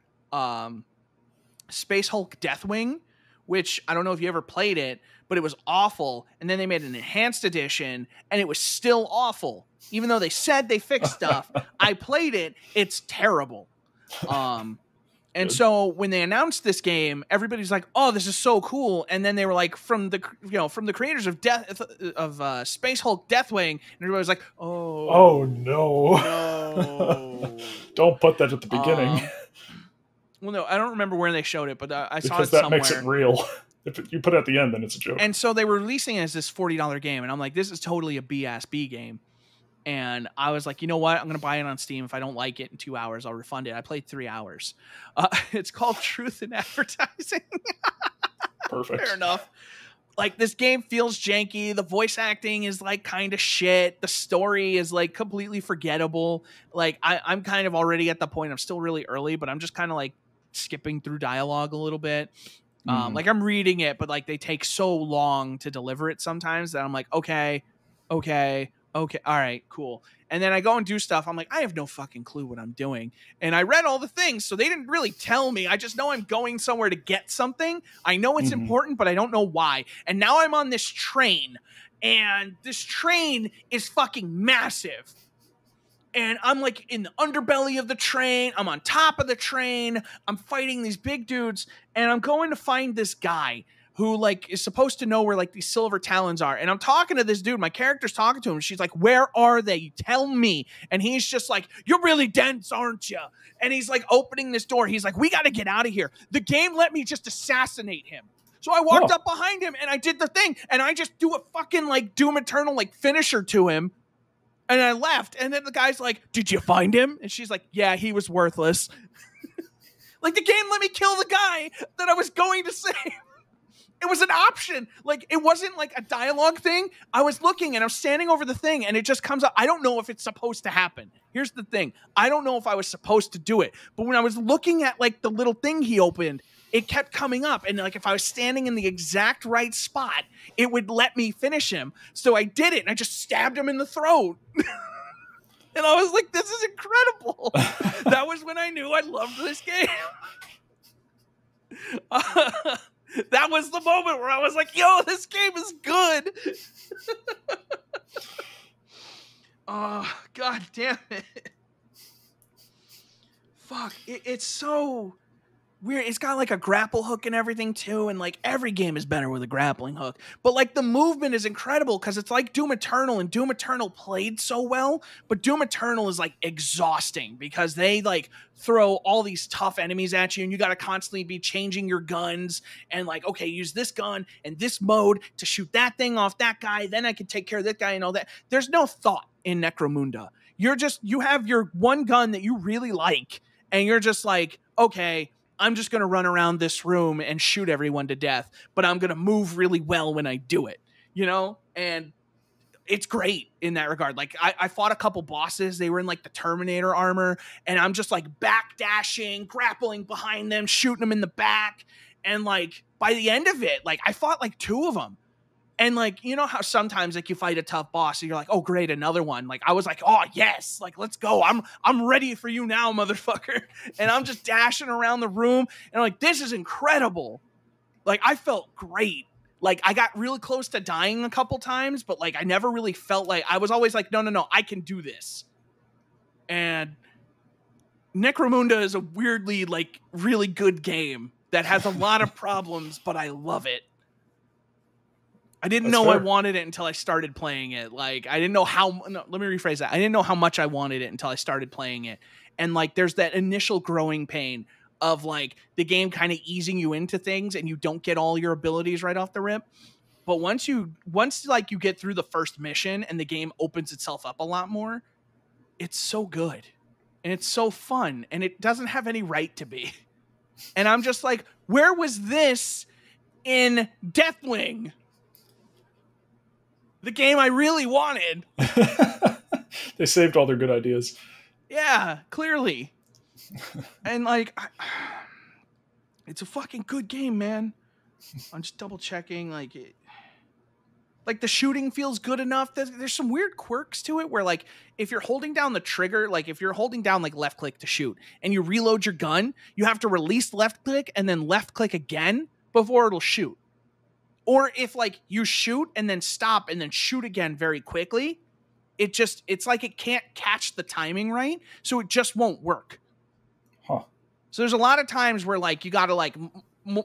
Space Hulk Deathwing, which I don't know if you ever played it, but it was awful. And then they made an enhanced edition, and it was still awful. Even though they said they fixed stuff, I played it. It's terrible. And so when they announced this game, everybody's like, "Oh, this is so cool!" And then they were like, from the creators of Space Hulk Deathwing, and everybody's like, "Oh no, don't put that at the beginning." Well, no, I don't remember where they showed it, but I saw because it that somewhere. Makes it real. If you put it at the end, then it's a joke. And so they were releasing it as this $40 game, and I'm like, this is totally a B game. And I was like, you know what? I'm going to buy it on Steam. If I don't like it in 2 hours, I'll refund it. I played 3 hours. It's called Truth in Advertising. Perfect. Fair enough. Like, this game feels janky. The voice acting is like kind of shit. The story is like completely forgettable. Like, I'm kind of already at the point. I'm still really early, but I'm just kind of like skipping through dialogue a little bit. Like I'm reading it, but like they take so long to deliver it sometimes that I'm like, okay, all right, cool. And then I go and do stuff. I'm like, I have no fucking clue what I'm doing. And I read all the things, so they didn't really tell me. I just know I'm going somewhere to get something. I know it's important, but I don't know why. And now I'm on this train, and this train is fucking massive. And I'm like in the underbelly of the train. I'm on top of the train. I'm fighting these big dudes. And I'm going to find this guy who like is supposed to know where like these silver talons are. And I'm talking to this dude. My character's talking to him. She's like, where are they? Tell me. And he's just like, you're really dense, aren't you? And he's like opening this door. He's like, we got to get out of here. The game let me just assassinate him. So I walked up behind him and I did the thing. And I just do a fucking like Doom Eternal like finisher to him. And I left, and then the guy's like, did you find him? And she's like, yeah, he was worthless. Like, the game let me kill the guy that I was going to save. It was an option. Like, it wasn't like a dialogue thing. I was looking, and I was standing over the thing, and it just comes up. I don't know if it's supposed to happen. Here's the thing. I don't know if I was supposed to do it. But when I was looking at, like, the little thing he opened, it kept coming up. And like, if I was standing in the exact right spot, it would let me finish him. So I did it and I just stabbed him in the throat. And I was like, this is incredible. That was when I knew I loved this game. That was the moment where I was like, yo, this game is good. Oh, God damn it. Fuck. It's so weird. It's got like a grapple hook and everything too, and like every game is better with a grappling hook. But like the movement is incredible because it's like Doom Eternal, and Doom Eternal played so well, but Doom Eternal is like exhausting because they like throw all these tough enemies at you, and you got to constantly be changing your guns and like, okay, use this gun and this mode to shoot that thing off that guy, then I can take care of that guy and all that. There's no thought in Necromunda. You have your one gun that you really like, and you're just like, okay, I'm just going to run around this room and shoot everyone to death, but I'm going to move really well when I do it, you know? And it's great in that regard. Like I fought a couple bosses. They were in like the Terminator armor, and I'm just like backdashing, grappling behind them, shooting them in the back. And like by the end of it, like I fought like 2 of them. And like, you know how sometimes like you fight a tough boss and you're like, oh great, another one. Like I was like, oh yes, like let's go. I'm ready for you now, motherfucker. And I'm just dashing around the room and I'm like, this is incredible. Like I felt great. Like I got really close to dying a couple times, but like I never really felt like, I was always like, no, I can do this. And Necromunda is a weirdly like really good game that has a lot of problems, but I love it. I didn't know I wanted it until I started playing it. Like, I didn't know let me rephrase that. I didn't know how much I wanted it until I started playing it. And like, there's that initial growing pain of like the game kind of easing you into things and you don't get all your abilities right off the rip. But once like you get through the first mission and the game opens itself up a lot more, it's so good and it's so fun and it doesn't have any right to be. And I'm just like, where was this in Deathwing? The game I really wanted. They saved all their good ideas. Yeah, clearly. And like, it's a fucking good game, man. I'm just double checking. Like the shooting feels good enough. There's some weird quirks to it where like, if you're holding down the trigger, like if you're holding down like left click to shoot and you reload your gun, you have to release left click and then left click again before it'll shoot. Or if like you shoot and then stop and then shoot again very quickly, it's like it can't catch the timing right. So it just won't work. Huh. So there's a lot of times where like you got to like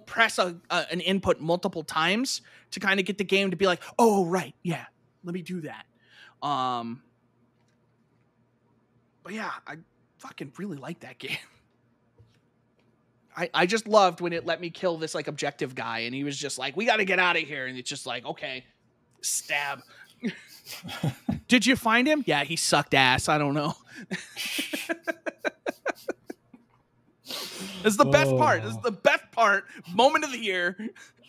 press an input multiple times to kind of get the game to be like, oh, right. Yeah. Let me do that. But yeah, I fucking really like that game. I just loved when it let me kill this like objective guy and he was just like, we got to get out of here. And it's just like, okay, stab. Did you find him? Yeah, he sucked ass. I don't know. This is the best part. This is the best part. Moment of the year.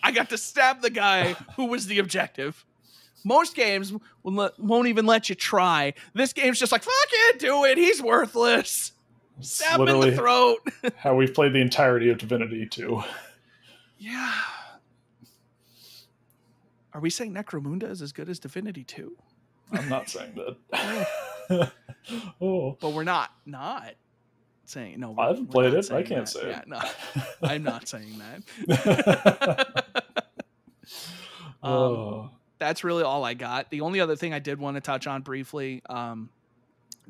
I got to stab the guy who was the objective. Most games won't even let you try. This game's just like, fuck it, do it. He's worthless. Stab him in the throat. How we've played the entirety of Divinity 2. Yeah. Are we saying Necromunda is as good as Divinity 2? I'm not saying that. Oh. But we're not saying no. I haven't played it. I can't say it. Yeah, no, I'm not saying that. That's really all I got. The only other thing I did want to touch on briefly,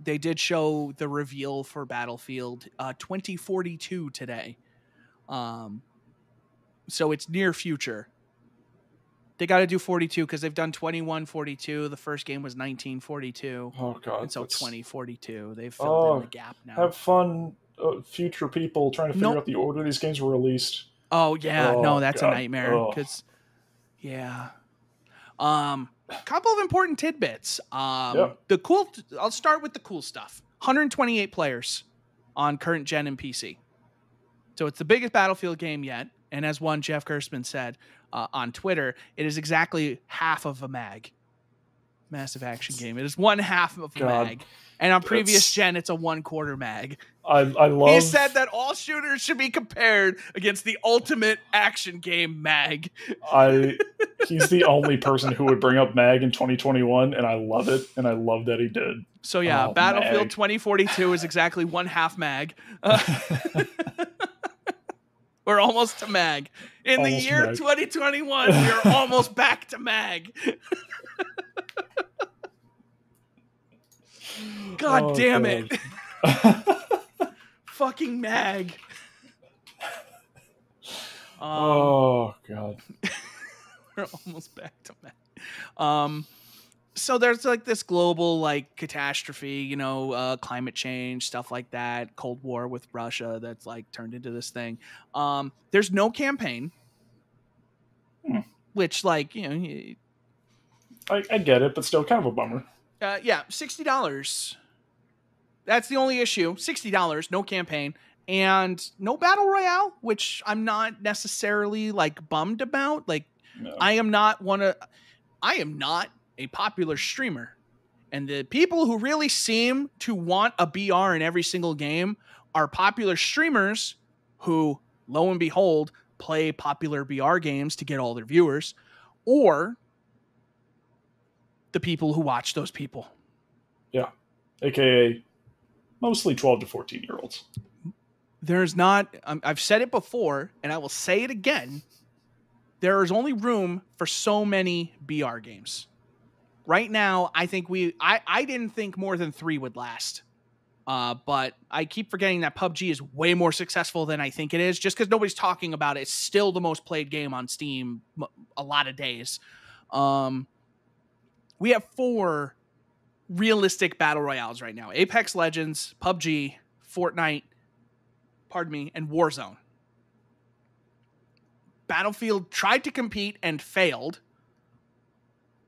they did show the reveal for Battlefield 2042 today. So it's near future. They got to do 42 because they've done 2142. The first game was 1942. Oh, God. And so 2042. They've filled in the gap now. Have fun, future people trying to figure out the order these games were released. Oh, yeah. No, that's God. A nightmare. Because, yeah. Couple of important tidbits. I'll start with the cool stuff. 128 players on current gen and PC. So it's the biggest Battlefield game yet. And as one Jeff Gerstmann said on Twitter, it is exactly half of a mag. Massive action game. It is one half of a mag. And on previous gen, it's a 1/4 mag. I love... He said that all shooters should be compared against the ultimate action game mag. He's the only person who would bring up mag in 2021, and I love it, and I love that he did. So yeah, Battlefield 2042 is exactly one half mag. We're almost to mag. In the year mag. 2021, we're almost back to mag. God damn it. Fucking mag. Oh God. We're almost back to that. So there's like this global like catastrophe, climate change, stuff like that, Cold War with Russia that's like turned into this thing. There's no campaign, which like, I get it, but still kind of a bummer. yeah, $60. That's the only issue. $60, no campaign, and no battle royale, which I'm not necessarily like bummed about. Like, No. I am not a popular streamer. And the people who really seem to want a BR in every single game are popular streamers who, lo and behold, play popular BR games to get all their viewers, or the people who watch those people. Yeah. AKA mostly 12 to 14-year-olds. There's not, I've said it before, and I will say it again. There is only room for so many BR games. Right now, I think I didn't think more than 3 would last. But I keep forgetting that PUBG is way more successful than I think it is, just because nobody's talking about it. It's still the most played game on Steam a lot of days. We have 4 realistic battle royales right now: Apex Legends, PUBG, Fortnite, and Warzone. Battlefield tried to compete and failed.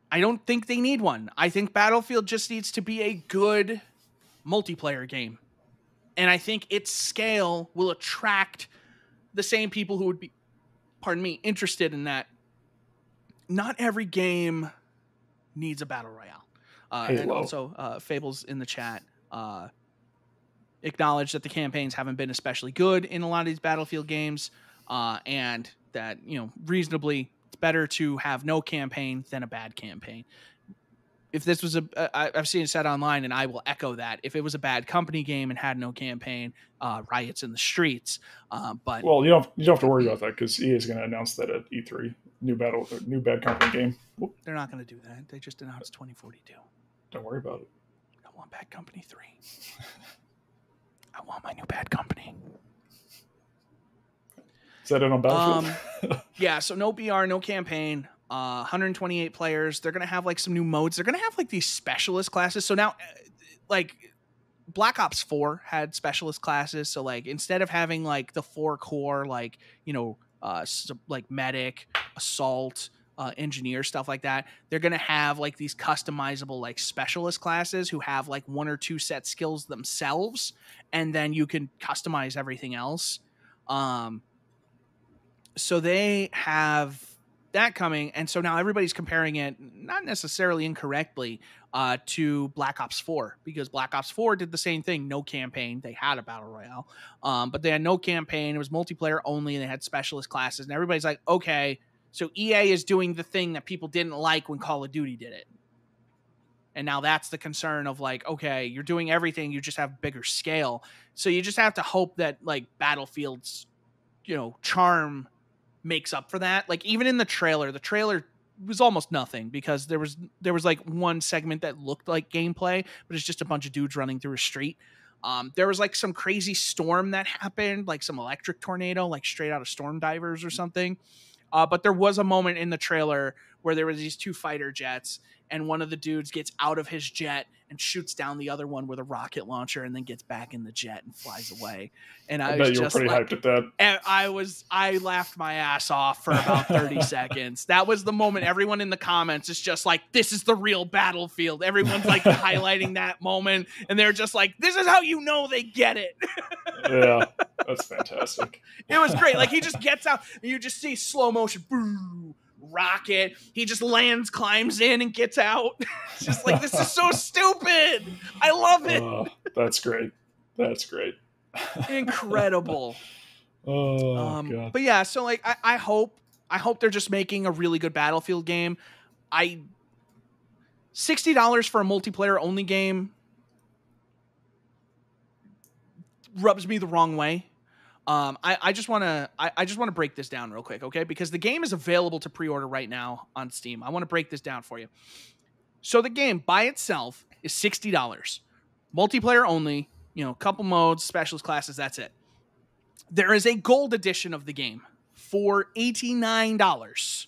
I don't think they need one. I think Battlefield just needs to be a good multiplayer game. And I think its scale will attract the same people who would be, interested in that. Not every game needs a battle royale. And also, Fables in the chat acknowledge that the campaigns haven't been especially good in a lot of these Battlefield games, and that, reasonably, it's better to have no campaign than a bad campaign. If this was I've seen it said online, and I will echo that. If it was a bad company game and had no campaign, riots in the streets. But well, you don't have to worry about that, because EA is going to announce that at E3, new bad company game. Whoop. They're not going to do that. They just announced 2042. Don't worry about it. I want Bad Company 3. I want my new Bad Company. Is that it on Battlefield? Yeah, so no BR, no campaign. 128 players. They're going to have like some new modes. They're going to have like these specialist classes. So now, like, Black Ops 4 had specialist classes. So like, instead of having like the 4 core, like, like medic, assault, engineer, stuff like that, they're going to have like these customizable like specialist classes who have like 1 or 2 set skills themselves. And then you can customize everything else. So they have that coming, and so now everybody's comparing it, not necessarily incorrectly, to Black Ops 4, because Black Ops 4 did the same thing. No campaign. They had a battle royale, but they had no campaign. It was multiplayer only, and they had specialist classes, and everybody's like, okay, so EA is doing the thing that people didn't like when Call of Duty did it. And now that's the concern of like, okay, you're doing everything, you just have bigger scale. So you just have to hope that like Battlefield's, charm makes up for that. Like, even in the trailer was almost nothing, because there was like one segment that looked like gameplay, but it's just a bunch of dudes running through a street. There was like some crazy storm that happened, like some electric tornado, like straight out of Storm Divers or something. But there was a moment in the trailer where there was these 2 fighter jets, and one of the dudes gets out of his jet and shoots down the other one with a rocket launcher, and then gets back in the jet and flies away. And I bet you were pretty hyped at that. And I laughed my ass off for about 30 seconds. That was the moment everyone in the comments is just like, this is the real Battlefield. Everyone's like highlighting that moment, and they're just like, this is how they get it. Yeah, that's fantastic. It was great. Like, he just gets out, and you just see slow motion, boom, rocket. He just lands, climbs in, and gets out. It's just like, this is so stupid. I love it. That's great. That's great. Incredible. God. But yeah, so like, I hope they're just making a really good Battlefield game. $60 for a multiplayer only game rubs me the wrong way. I just want to break this down real quick, okay? Because the game is available to pre-order right now on Steam. I want to break this down for you. So the game by itself is $60. Multiplayer only, couple modes, specialist classes, that's it. There is a gold edition of the game for $89.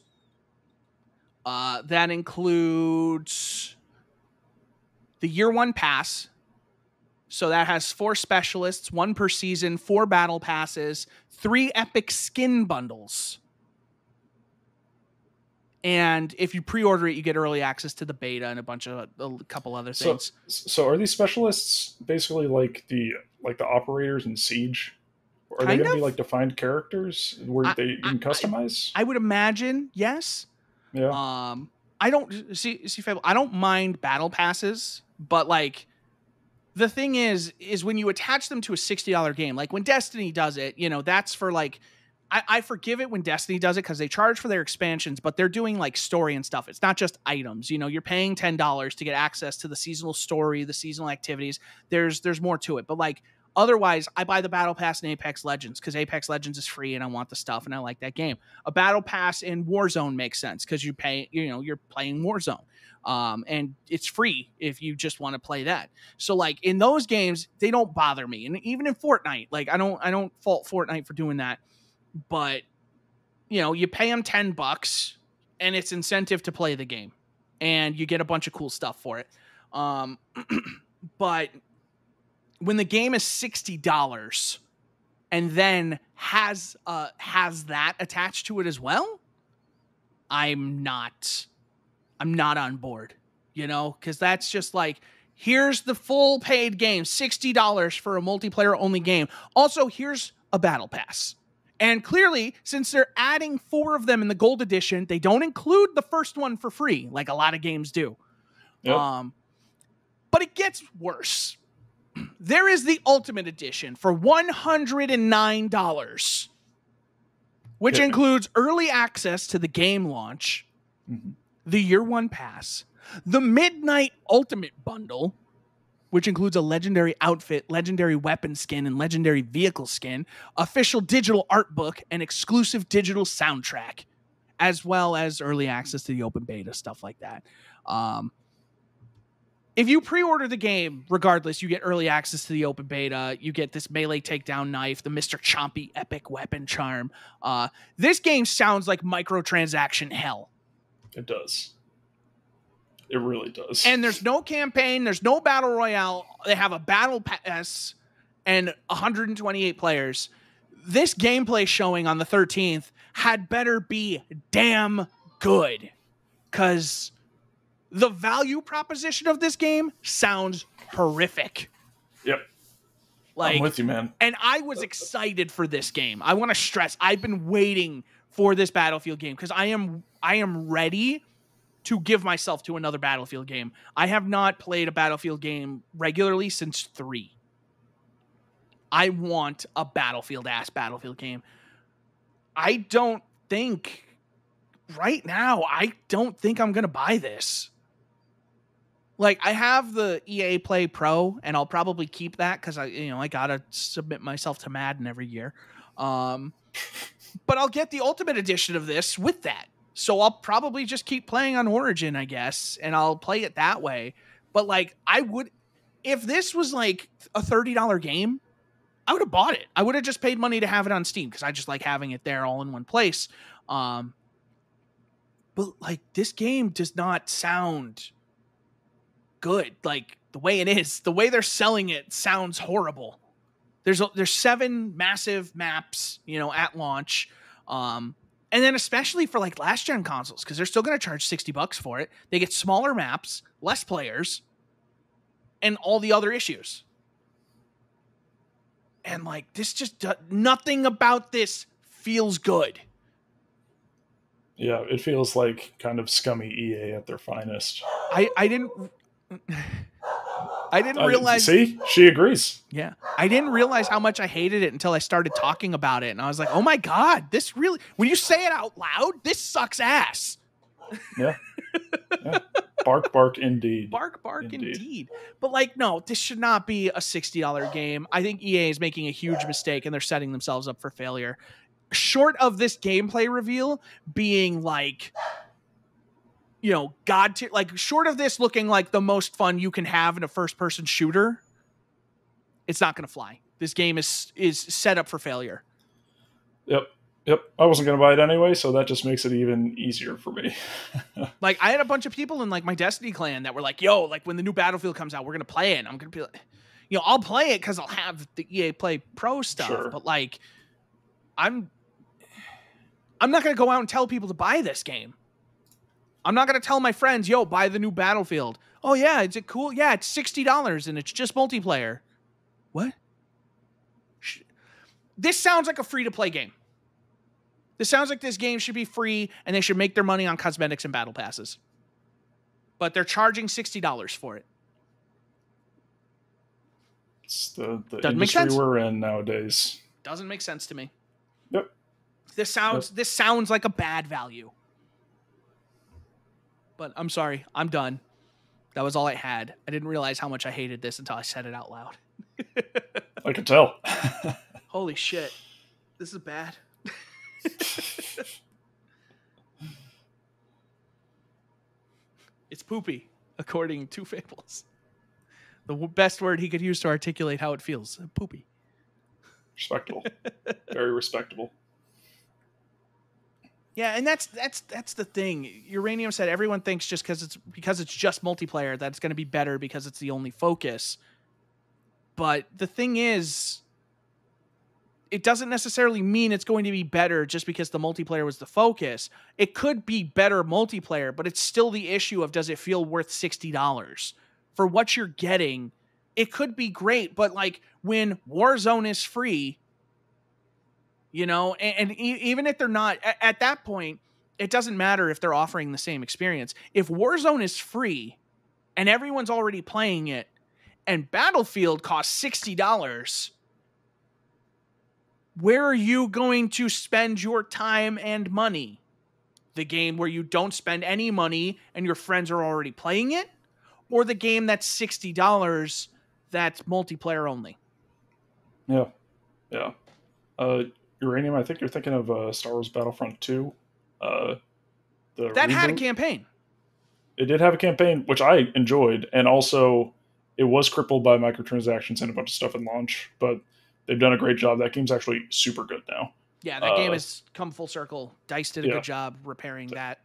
That includes the year one pass. So that has 4 specialists, 1 per season, 4 battle passes, 3 epic skin bundles. And if you pre-order it, you get early access to the beta and a couple other things. So are these specialists basically like the operators in Siege? Or are they going to be like defined characters where you can customize? I would imagine, yes. Yeah. I don't see Fable. I don't mind battle passes, but like the thing is when you attach them to a $60 game, like when Destiny does it, that's for like. I forgive it when Destiny does it because they charge for their expansions, but they're doing like story and stuff. It's not just items. You're paying $10 to get access to the seasonal story, the seasonal activities. There's more to it. But like otherwise, I buy the Battle Pass in Apex Legends because Apex Legends is free and I want the stuff and I like that game. A Battle Pass in Warzone makes sense because you're playing Warzone. And it's free if you just want to play that. So like in those games, they don't bother me. And even in Fortnite, like I don't fault Fortnite for doing that. But, you pay them $10 and it's incentive to play the game and you get a bunch of cool stuff for it. But when the game is $60 and then has that attached to it as well, I'm not on board, because that's just like, here's the full paid game, $60 for a multiplayer only game. Also, here's a battle pass. And clearly, since they're adding 4 of them in the gold edition, they don't include the first one for free, like a lot of games do. Yep. But it gets worse. There is the Ultimate Edition for $109, which includes early access to the game launch, the year one pass, the Midnight Ultimate Bundle, which includes a legendary outfit, legendary weapon skin, and legendary vehicle skin, official digital art book, and exclusive digital soundtrack, as well as early access to the open beta, stuff like that. If you pre-order the game, regardless, you get early access to the open beta. You get this melee takedown knife, the Mr. Chompy epic weapon charm. This game sounds like microtransaction hell. It does. It really does. And there's no campaign. There's no battle royale. They have a battle pass and 128 players. This gameplay showing on the 13th had better be damn good, because the value proposition of this game sounds horrific. Yep. I'm with you, man. And I was excited for this game. I want to stress, I've been waiting for this Battlefield game because I am ready to give myself to another Battlefield game. I have not played a Battlefield game regularly since 3. I want a Battlefield-ass Battlefield game. Right now, I don't think I'm going to buy this. Like, I have the EA Play Pro, and I'll probably keep that because I gotta submit myself to Madden every year. But I'll get the Ultimate Edition of this with that. So I'll probably just keep playing on Origin, I guess, and I'll play it that way. But like, if this was like a $30 game, I would have bought it. I would have just paid money to have it on Steam because I just like having it there all in one place. But like, this game does not sound good. Like, the way it is, the way they're selling it sounds horrible. There's 7 massive maps, at launch. And then especially for like last gen consoles, because they're still going to charge $60 for it. They get smaller maps, less players, and all the other issues. And like, this just nothing about this feels good. Yeah, it feels like kind of scummy EA at their finest. I didn't realize. See, she agrees. Yeah, I didn't realize how much I hated it until I started talking about it, and I was like, "Oh my god, this really!" When you say it out loud, this sucks ass. Yeah. Bark, bark, indeed. Bark, bark, indeed. But like, no, this should not be a $60 game. I think EA is making a huge mistake, and they're setting themselves up for failure. Short of this gameplay reveal being like, god tier, like short of this looking like the most fun you can have in a first-person shooter, it's not going to fly. This game is set up for failure. Yep. Yep, I wasn't going to buy it anyway, so that just makes it even easier for me. Like, I had a bunch of people in like my Destiny clan that were like, "Yo, like when the new Battlefield comes out, we're gonna play it." And I'm gonna be like, I'll play it because I'll have the EA Play Pro stuff. Sure. But like, I'm not gonna go out and tell people to buy this game. I'm not gonna tell my friends, "Yo, buy the new Battlefield." Oh yeah, is it cool? Yeah, it's $60 and it's just multiplayer. What? This sounds like a free-to-play game. This sounds like this game should be free and they should make their money on cosmetics and battle passes. But they're charging $60 for it. It's the industry we're in nowadays. Doesn't make sense to me. Yep. This sounds like a bad value. But I'm sorry, I'm done. That was all I had. I didn't realize how much I hated this until I said it out loud. I can tell. Holy shit. This is bad. It's poopy, according to Fables. The best word he could use to articulate how it feels. Poopy. Respectable. Very respectable. Yeah, and that's the thing. Uranium said everyone thinks just because it's just multiplayer that it's going to be better because it's the only focus. But the thing is, it doesn't necessarily mean it's going to be better just because the multiplayer was the focus. It could be better multiplayer, but it's still the issue of, does it feel worth $60 for what you're getting? It could be great, but like when Warzone is free, and even if they're not at that point, it doesn't matter if they're offering the same experience. If Warzone is free and everyone's already playing it and Battlefield costs $60, where are you going to spend your time and money? The game where you don't spend any money and your friends are already playing it? Or the game that's $60 that's multiplayer only? Yeah. Yeah. Uranium, I think you're thinking of Star Wars Battlefront 2. That reboot had a campaign. It did have a campaign, which I enjoyed, and also it was crippled by microtransactions and a bunch of stuff in launch, but they've done a great job. That game's actually super good now. Yeah, that game has come full circle. DICE did a good job repairing that.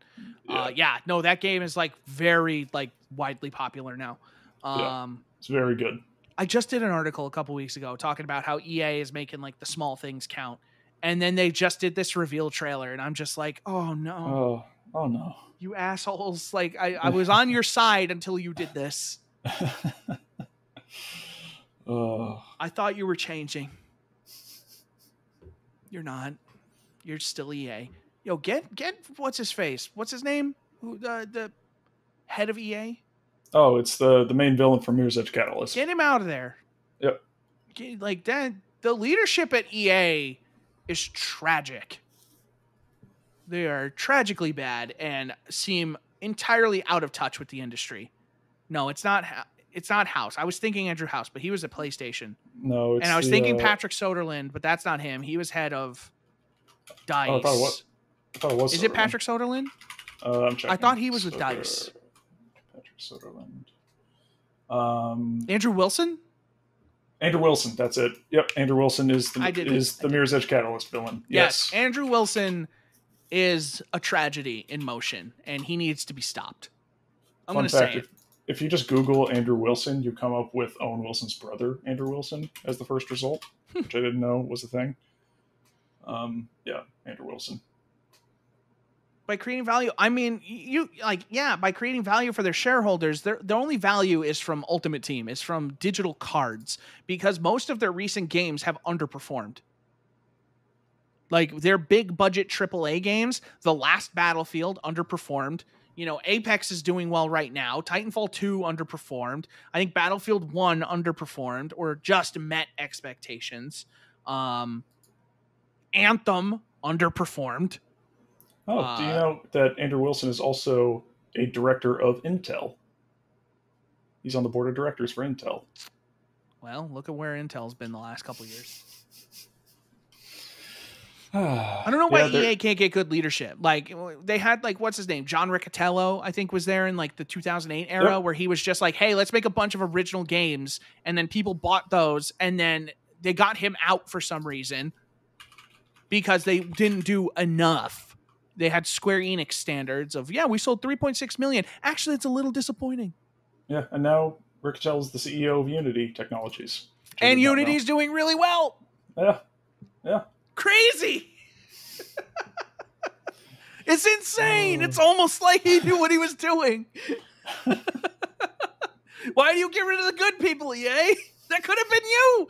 That game is like very like widely popular now. It's very good. I just did an article a couple weeks ago talking about how EA is making like the small things count. And then they just did this reveal trailer and I'm just like, oh no. Oh no. You assholes. Like I was on your side until you did this. I thought you were changing. You're not. You're still EA. Yo, get what's his face? What's his name? Who the head of EA? Oh, it's the main villain from Mirror's Edge Catalyst. Get him out of there. Yep. Like that. The leadership at EA is tragic. They are tragically bad and seem entirely out of touch with the industry. No, it's not. It's not House. I was thinking Andrew House, but he was at PlayStation. No, and I was thinking Patrick Soderlund, but that's not him. He was head of DICE. Oh, I thought it was. Is it Patrick Soderlund? I'm checking. I thought he was with DICE. Patrick Soderlund. Andrew Wilson? Andrew Wilson, that's it. Yep, Andrew Wilson is the Mirror's Edge Catalyst villain. Yes. Andrew Wilson is a tragedy in motion, and he needs to be stopped. I'm going to say it. If you just Google Andrew Wilson, you come up with Owen Wilson's brother, Andrew Wilson, as the first result, which I didn't know was a thing. Andrew Wilson. By creating value, I mean, by creating value for their shareholders, their only value is from Ultimate Team, is from digital cards, because most of their recent games have underperformed. Like their big budget AAA games, the last Battlefield underperformed. Apex is doing well right now. Titanfall 2 underperformed. I think Battlefield 1 underperformed or just met expectations. Anthem underperformed. Oh, do you know that Andrew Wilson is also a director of Intel? He's on the board of directors for Intel. Well, look at where Intel's been the last couple of years. I don't know why EA can't get good leadership. Like they had what's his name? John Riccatello, I think, was there in the 2008 era where he was just like, hey, let's make a bunch of original games. And then people bought those and then they got him out for some reason. because they didn't do enough. They had Square Enix standards of, we sold 3.6 million. Actually, it's a little disappointing. Yeah, and now Rick Tell is the CEO of Unity Technologies. And Unity's doing really well. Yeah. Crazy. It's insane. It's almost like he knew what he was doing. Why do you get rid of the good people, EA? That could have been you.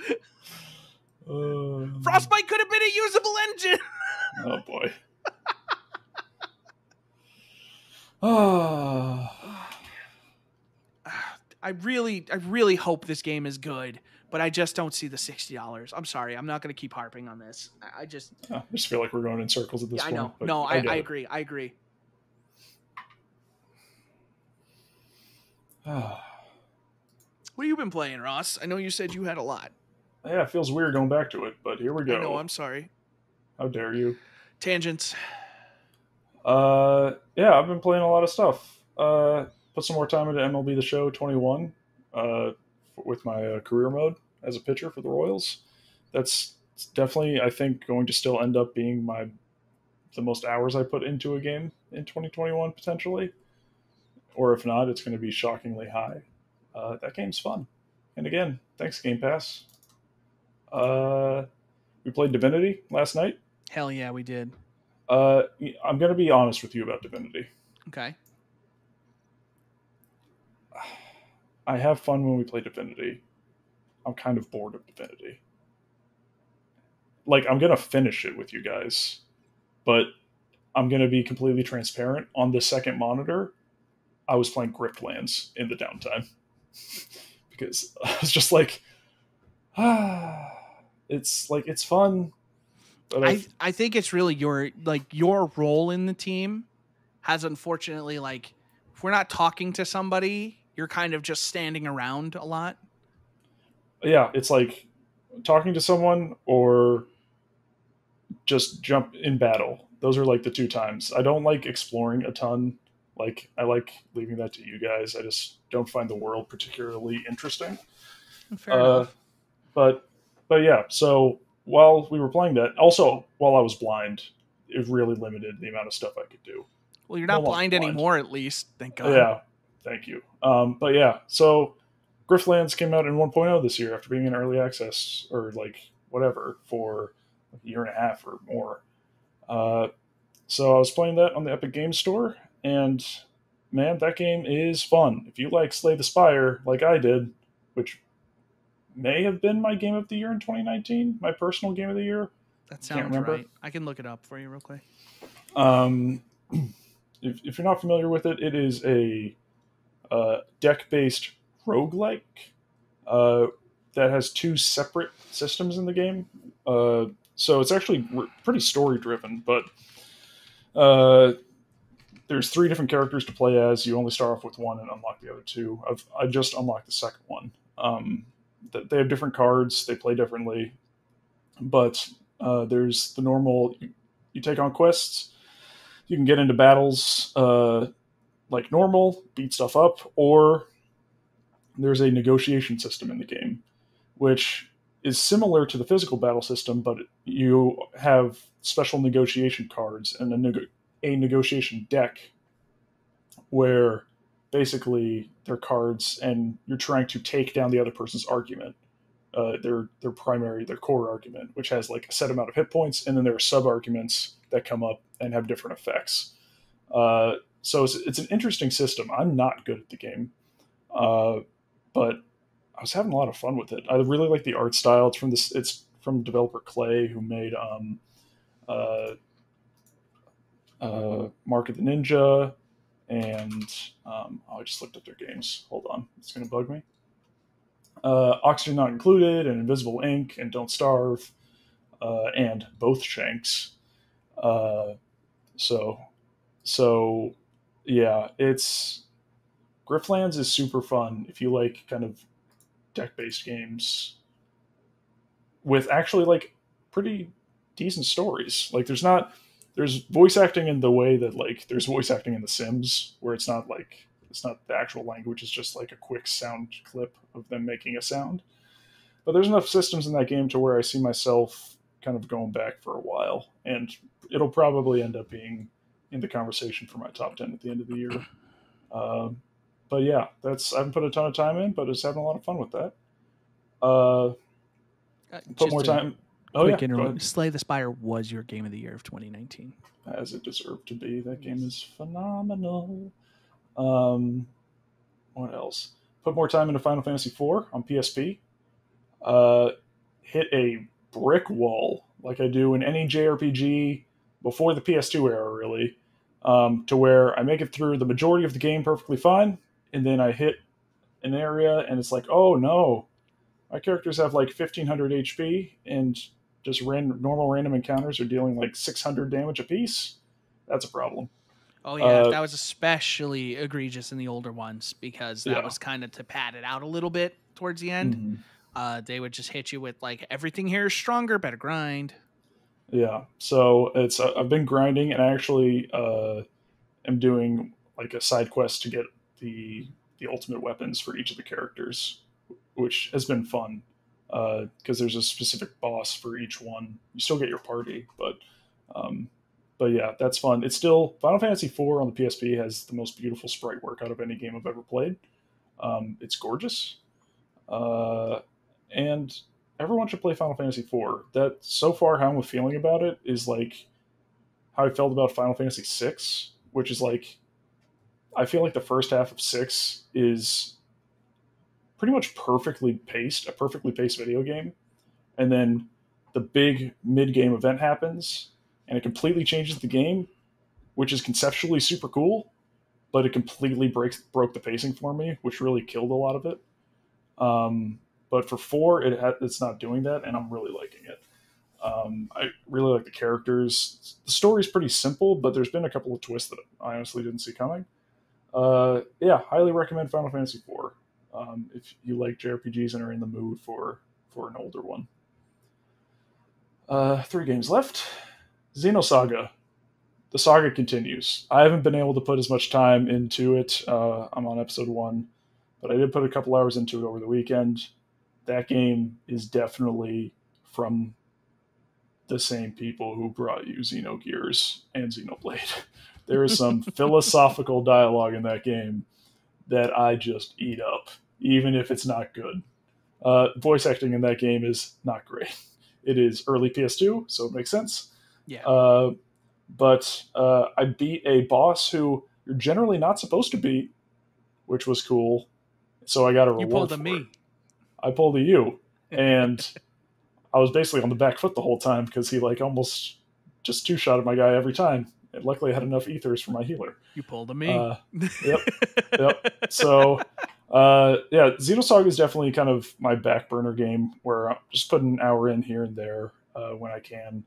Frostbite could have been a usable engine. Oh, boy. I really hope this game is good, but I just don't see the $60. I'm sorry. I'm not going to keep harping on this. I just feel like we're going in circles at this point. I know. No, I agree. I agree. What have you been playing, Ross? I know you said you had a lot. Yeah, it feels weird going back to it, but here we go. I know, I'm sorry. How dare you? Tangents. Yeah, I've been playing a lot of stuff. Put some more time into MLB The Show 21 with my career mode as a pitcher for the Royals. That's definitely, I think, going to still end up being the most hours I put into a game in 2021, potentially. Or if not, it's going to be shockingly high. That game's fun. And again, thanks, Game Pass. We played Divinity last night. Hell yeah, we did. I'm going to be honest with you about Divinity. Okay. I have fun when we play Divinity. I'm kind of bored of Divinity. Like, I'm going to finish it with you guys, but I'm going to be completely transparent. On the second monitor, I was playing Griftlands in the downtime. Because I was just like, it's fun. But I think it's really your role in the team has unfortunately, like, if we're not talking to somebody, you're kind of just standing around a lot. Yeah, it's like talking to someone or just jump in battle. Those are like the two times. I don't like exploring a ton. Like, I like leaving that to you guys. I just don't find the world particularly interesting. Fair enough. But yeah, so while we were playing that, also while I was blind, it really limited the amount of stuff I could do. Well, you're not blind anymore, at least. Thank God. Yeah, thank you. But yeah, so Griftlands came out in 1.0 this year after being in early access or like whatever for a year and a half or more. So I was playing that on the Epic Games Store, and man, that game is fun. If you like Slay the Spire, like I did, which may have been my game of the year in 2019, my personal game of the year. That sounds right. I can look it up for you real quick. If you're not familiar with it, it is a deck-based roguelike that has two separate systems in the game. So it's actually pretty story-driven, but there's 3 different characters to play as. You only start off with one and unlock the other 2. I just unlocked the second one. They have different cards. They play differently. But there's the normal... You take on quests. You can get into battles like normal, beat stuff up, or there's a negotiation system in the game, which is similar to the physical battle system, but you have special negotiation cards and a negotiation deck where basically they're cards and you're trying to take down the other person's argument, their core argument, which has like a set amount of hit points, and then there are sub-arguments that come up and have different effects. So it's an interesting system. I'm not good at the game, but I was having a lot of fun with it. I really like the art style. It's from developer Clay, who made Mark of the Ninja, and I just looked up their games. Hold on, it's gonna bug me. Oxygen Not Included, and Invisible Ink, and Don't Starve, and Both Shanks. So yeah, Griftlands is super fun if you like kind of deck-based games with actually like pretty decent stories. Like there's voice acting in the way that like there's voice acting in The Sims, where it's not the actual language, it's just like a quick sound clip of them making a sound. But there's enough systems in that game to where I see myself kind of going back for a while, and it'll probably end up being in the conversation for my top 10 at the end of the year. But yeah, I haven't put a ton of time in, but it's having a lot of fun with that. Put more time. Quick interlude. Slay the Spire was your game of the year of 2019. As it deserved to be. That game is phenomenal. What else? Put more time into Final Fantasy IV on PSP. Hit a brick wall like I do in any JRPG before the PS2 era, really, to where I make it through the majority of the game perfectly fine, and then I hit an area and it's like, oh no, my characters have like 1500 HP and just normal random encounters are dealing like 600 damage apiece. That's a problem. Oh yeah, that was especially egregious in the older ones because that was kind of to pad it out a little bit towards the end. Mm-hmm. They would just hit you with like, everything here is stronger, better grind. Yeah, so I've been grinding, and I actually am doing like a side quest to get the ultimate weapons for each of the characters, which has been fun because there's a specific boss for each one. You still get your party, but yeah, that's fun. It's still Final Fantasy IV on the PSP has the most beautiful sprite work out of any game I've ever played. It's gorgeous, and everyone should play Final Fantasy IV. That so far, how I'm feeling about it is like how I felt about Final Fantasy VI, which is like I feel like the first half of 6 is pretty much a perfectly paced video game, and then the big mid-game event happens, and it completely changes the game, which is conceptually super cool, but it completely broke the pacing for me, which really killed a lot of it. But for 4, it's not doing that, and I'm really liking it. I really like the characters. The story's pretty simple, but there's been a couple of twists that I honestly didn't see coming. Yeah, highly recommend Final Fantasy IV if you like JRPGs and are in the mood for an older one. 3 games left. Xenosaga. The saga continues. I haven't been able to put as much time into it. I'm on episode 1, but I did put a couple hours into it over the weekend. That game is definitely from the same people who brought you Xenogears and Xenoblade. There is some philosophical dialogue in that game that I just eat up, even if it's not good. Voice acting in that game is not great. It is early PS2, so it makes sense. Yeah. But I beat a boss who you're generally not supposed to beat, which was cool. So I got a reward. You pulled a me. I pulled a you, and I was basically on the back foot the whole time because he like almost just two-shotted my guy every time. And luckily, I had enough ethers for my healer. You pulled a me. Yep. So, yeah, Xenosaga is definitely kind of my back burner game where I'm just putting an hour in here and there when I can,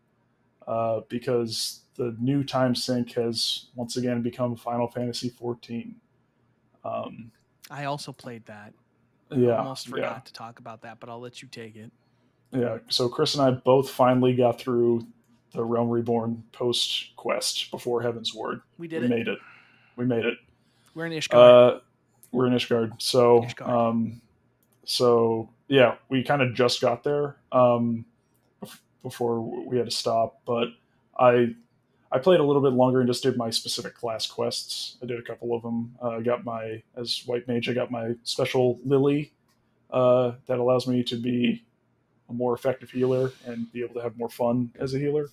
because the new time sync has once again become Final Fantasy XIV. I also played that. Yeah, I almost forgot to talk about that, but I'll let you take it. Yeah, so Chris and I both finally got through the Realm Reborn post quest before Heavevsward. We made it. We're in Ishgard. We're in Ishgard. So yeah, we kind of just got there before we had to stop. But I played a little bit longer and just did my specific class quests. I did a couple of them. As White Mage, I got my special Lily that allows me to be a more effective healer and be able to have more fun as a healer,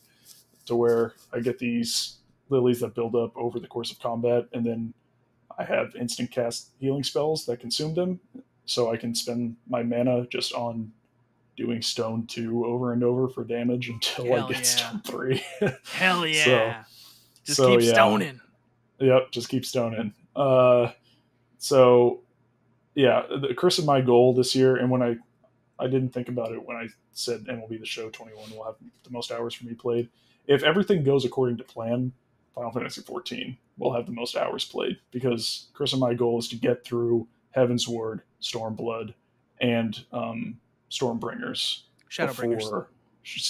to where I get these lilies that build up over the course of combat, and then I have instant cast healing spells that consume them, so I can spend my mana just on doing Stone 2 over and over for damage until I get Stone 3. Hell yeah. Just keep stoning. Yep, just keep stoning. So yeah, Chris and my goal this year, and when I didn't think about it when I said MLB The Show 21 will have the most hours for me played. If everything goes according to plan, Final Fantasy XIV will have the most hours played, because Chris and my goal is to get through Heavevsward, Stormblood, and Stormbringers. Shadowbringers.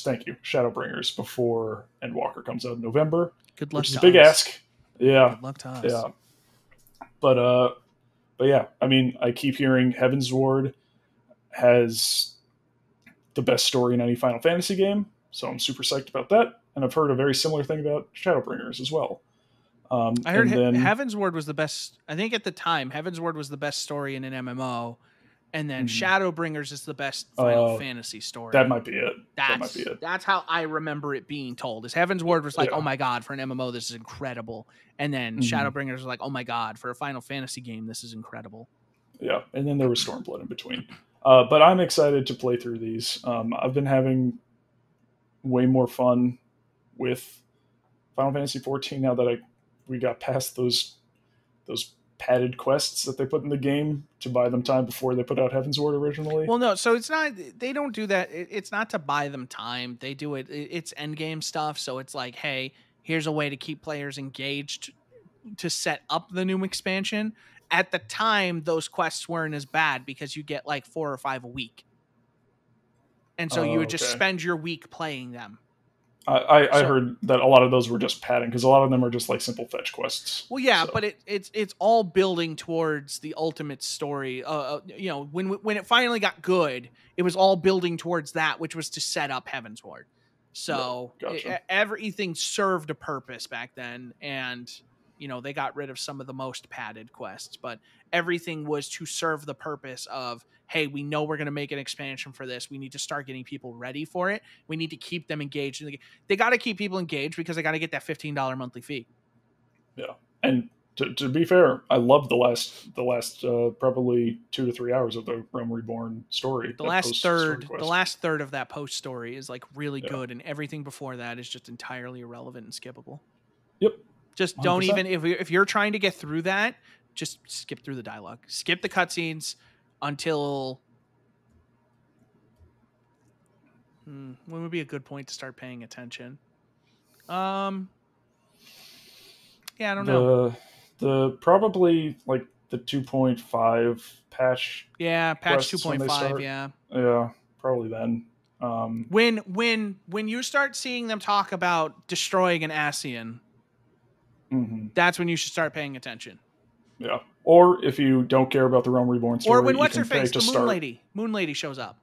Thank you. Shadowbringers before Endwalker comes out in November. Good luck. Which is a big ask. Yeah. Good luck to us. Yeah. But yeah, I mean, I keep hearing Heavevsward has the best story in any Final Fantasy game. So I'm super psyched about that. And I've heard a very similar thing about Shadowbringers as well. I heard and then Heavevsward was the best. I think at the time, Heavevsward was the best story in an MMO, and then Shadowbringers is the best Final Fantasy story. That might be it. That's how I remember it being told. Is Heavevsward was like, oh my god, for an MMO, this is incredible, and then Shadowbringers was like, oh my god, for a Final Fantasy game, this is incredible. Yeah, and then there was Stormblood in between. But I'm excited to play through these. I've been having way more fun with Final Fantasy 14 now that we got past those padded quests that they put in the game to buy them time before they put out Heavensward originally. Well, no, so it's not. They don't do that. It's not to buy them time. They do it. It's endgame stuff. So it's like, hey, here's a way to keep players engaged to set up the new expansion. At the time, those quests weren't as bad because you get like 4 or 5 a week, and so you would just spend your week playing them. I heard that a lot of those were just padding because a lot of them are just like simple fetch quests. Well, yeah, so. But it's all building towards the ultimate story. When it finally got good, it was all building towards that, which was to set up Heavensward. So everything served a purpose back then, and they got rid of some of the most padded quests, but everything was to serve the purpose of, hey, we know we're going to make an expansion for this. We need to start getting people ready for it. We need to keep them engaged. They got to keep people engaged because they got to get that $15 monthly fee. Yeah. And to be fair, I love the last probably 2 to 3 hours of the Realm Reborn story. The last third of that post story is like really good. And everything before that is just entirely irrelevant and skippable. Yep. Just 100%. Don't even, if you're trying to get through that, just skip through the dialogue. Skip the cutscenes until... when would be a good point to start paying attention? Yeah, I don't know. The probably like the 2.5 patch. Yeah, patch 2.5, yeah. Yeah, probably then. When you start seeing them talk about destroying an Ascian, that's when you should start paying attention. Yeah. Or if you don't care about the Realm Reborn story, or when what's her face, the Moon Lady shows up.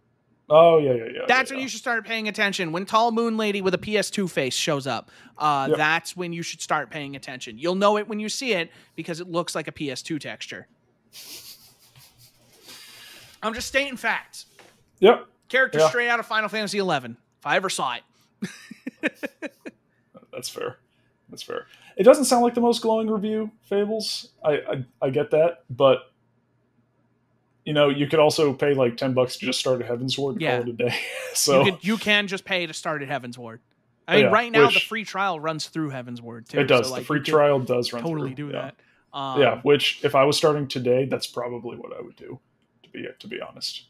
Oh yeah. That's when you should start paying attention. When tall Moon Lady with a PS2 face shows up, that's when you should start paying attention. You'll know it when you see it because it looks like a PS2 texture. I'm just stating facts. Yep. Character straight out of Final Fantasy 11. If I ever saw it. That's fair. It doesn't sound like the most glowing review, Fables. I get that, but you could also pay like $10 to just start at Heavensward and call it a day. So you can just pay to start at Heavensward. I mean, right now the free trial runs through Heavensward too. It does. So, the free trial does run totally through. Do that. Which if I was starting today, that's probably what I would do. To be honest.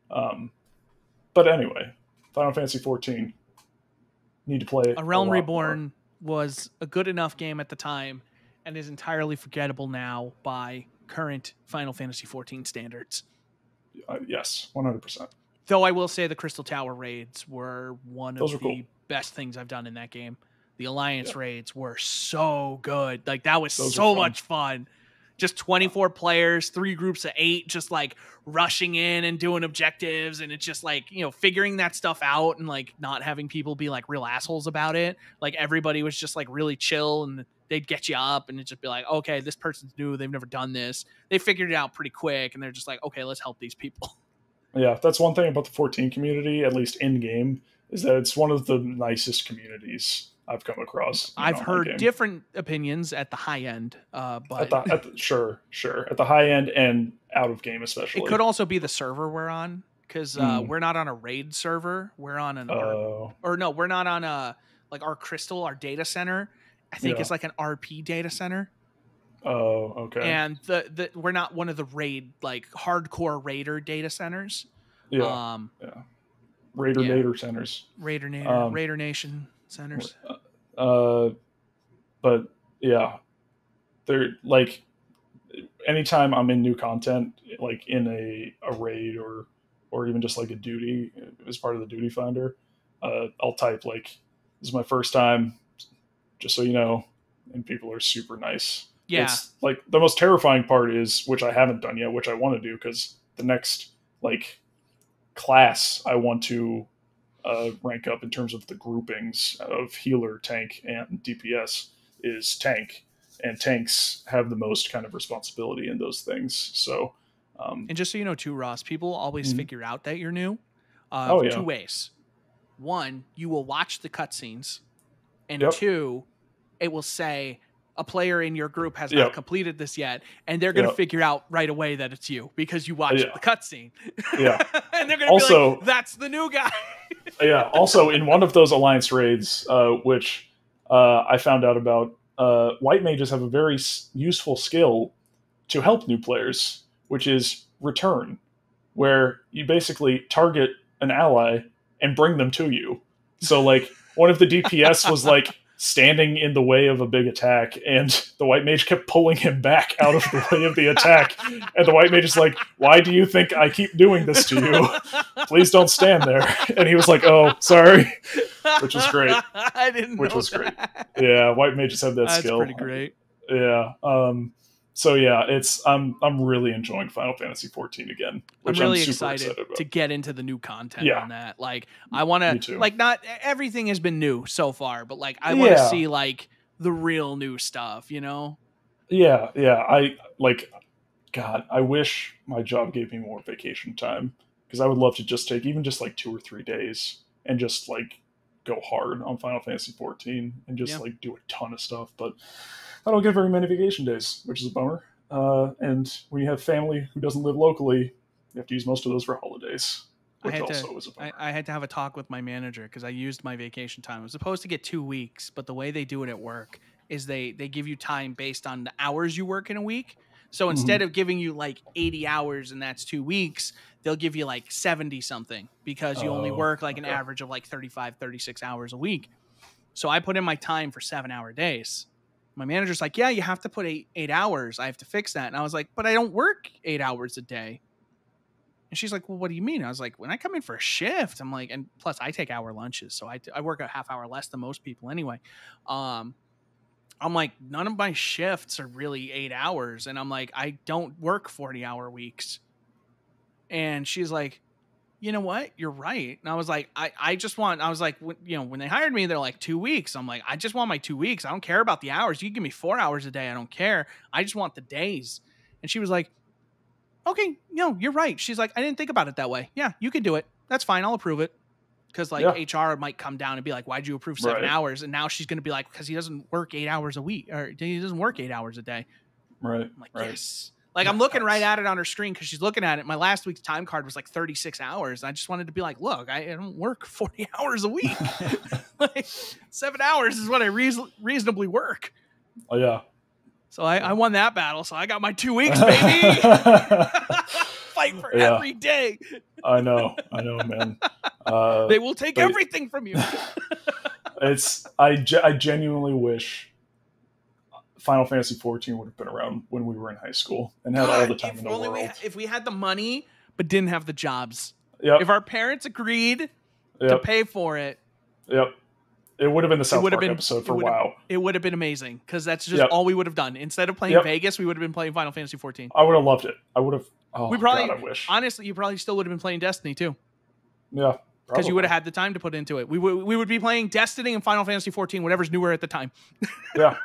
But anyway, Final Fantasy 14. Need to play A Realm Reborn was a good enough game at the time and is entirely forgettable now by current Final Fantasy 14 standards. Yes, 100%. Though I will say the Crystal Tower raids were one of the best things I've done in that game. The Alliance raids were so good. Like that was so much fun. Just 24 players, 3 groups of 8, just like rushing in and doing objectives. And it's just like, figuring that stuff out and like not having people be like real assholes about it. Like everybody was just like really chill and they'd get you up and it'd just be like, okay, this person's new. They've never done this. They figured it out pretty quick. And they're just like, okay, let's help these people. Yeah. That's one thing about the 14 community, at least in game, is that it's one of the nicest communities I've come across. I've heard different opinions at the high end, but sure. At the high end and out of game, especially. It could also be the server we're on because we're not on a raid server. We're on we're not on our Crystal, our data center. I think it's like an RP data center. Oh, okay. And we're not one of the raid like hardcore raider data centers. Yeah. Raider Nader centers. Raider Nation centers. But yeah, they're like anytime I'm in new content, like in a raid or even just like a duty as part of the duty finder, I'll type like, this is my first time, just so you know, and people are super nice. Yeah. It's like the most terrifying part is, which I haven't done yet, which I want to do because the next like class I want to rank up in terms of the groupings of healer, tank, and DPS is tank, and tanks have the most kind of responsibility in those things. So, and just so you know too, Ross, people always figure out that you're new. Oh, yeah. 2 ways. One, you will watch the cutscenes, and Yep. 2, it will say a player in your group has Yep. not completed this yet, and they're going to Yep. figure out right away that it's you because you watched Yeah. the cutscene. Yeah. And they're going to be Also- like, "That's the new guy." Yeah. Also, in one of those alliance raids, which I found out about, white mages have a very useful skill to help new players, which is return, where you basically target an ally and bring them to you. So, like, one of the DPS was like standing in the way of a big attack, and the white mage kept pulling him back out of the way of the attack. And the white mage is like, "Why do you think I keep doing this to you? Please don't stand there." And he was like, "Oh, sorry," which was great. I didn't know Which was that. great. Yeah, white mages have that That's skill. pretty great. Yeah. So yeah, I'm really enjoying Final Fantasy 14 again, which I'm really super excited about. to get into the new content Yeah. on that. Like, I want Me to, too. like, not everything has been new so far, but like, I want to Yeah. see like the real new stuff, you know? Yeah, I like. God, I wish my job gave me more vacation time, because I would love to just take even just like 2 or 3 days and just like go hard on Final Fantasy 14 and just like do a ton of stuff. But I don't get very many vacation days, which is a bummer. And when you have family who doesn't live locally, you have to use most of those for holidays, which also is a bummer. I had to have a talk with my manager because I used my vacation time. I was supposed to get 2 weeks, but the way they do it at work is they give you time based on the hours you work in a week. So instead of giving you like 80 hours and that's 2 weeks, they'll give you like 70 something because you only work like an average of like 35, 36 hours a week. So I put in my time for 7-hour days. My manager's like, "Yeah, you have to put eight hours. I have to fix that." And I was like, "But I don't work 8 hours a day." And she's like, "Well, what do you mean?" I was like, "When I come in for a shift," I'm like, and plus I take hour lunches. So I work a half hour less than most people anyway. I'm like, none of my shifts are really 8 hours. And I'm like, I don't work 40-hour weeks. And she's like, "You know what? You're right." And I was like, I was like, when they hired me, they're like 2 weeks. I'm like, I just want my 2 weeks. I don't care about the hours. You can give me 4 hours a day. I don't care. I just want the days. And she was like, "Okay, no, you're right." She's like, "I didn't think about it that way. Yeah, you can do it. That's fine. I'll approve it." Because like HR might come down and be like, "Why'd you approve 7 hours?" And now she's going to be like, "Because he doesn't work 8 hours a week, or he doesn't work 8 hours a day." Right. I'm like, yes. Like, I'm looking right at it on her screen because she's looking at it. My last week's time card was like 36 hours. I just wanted to be like, "Look, I don't work 40 hours a week. Like, 7 hours is what I reasonably work." Oh yeah. So I won that battle. So I got my 2 weeks, baby. Fight for every day. I know, man. They will take everything from you. I genuinely wish Final Fantasy 14 would have been around when we were in high school and had all the time in the world. If we had the money but didn't have the jobs. Yep. If our parents agreed to pay for it. Yep. It would have been the South Park episode for WoW. It would have been amazing because that's just all we would have done. Instead of playing Vegas, we would have been playing Final Fantasy 14. I would have loved it. I would have. Oh, God, I wish. Honestly, you probably still would have been playing Destiny too. Yeah. Because you would have had the time to put into it. We would be playing Destiny and Final Fantasy 14, whatever's newer at the time. Yeah.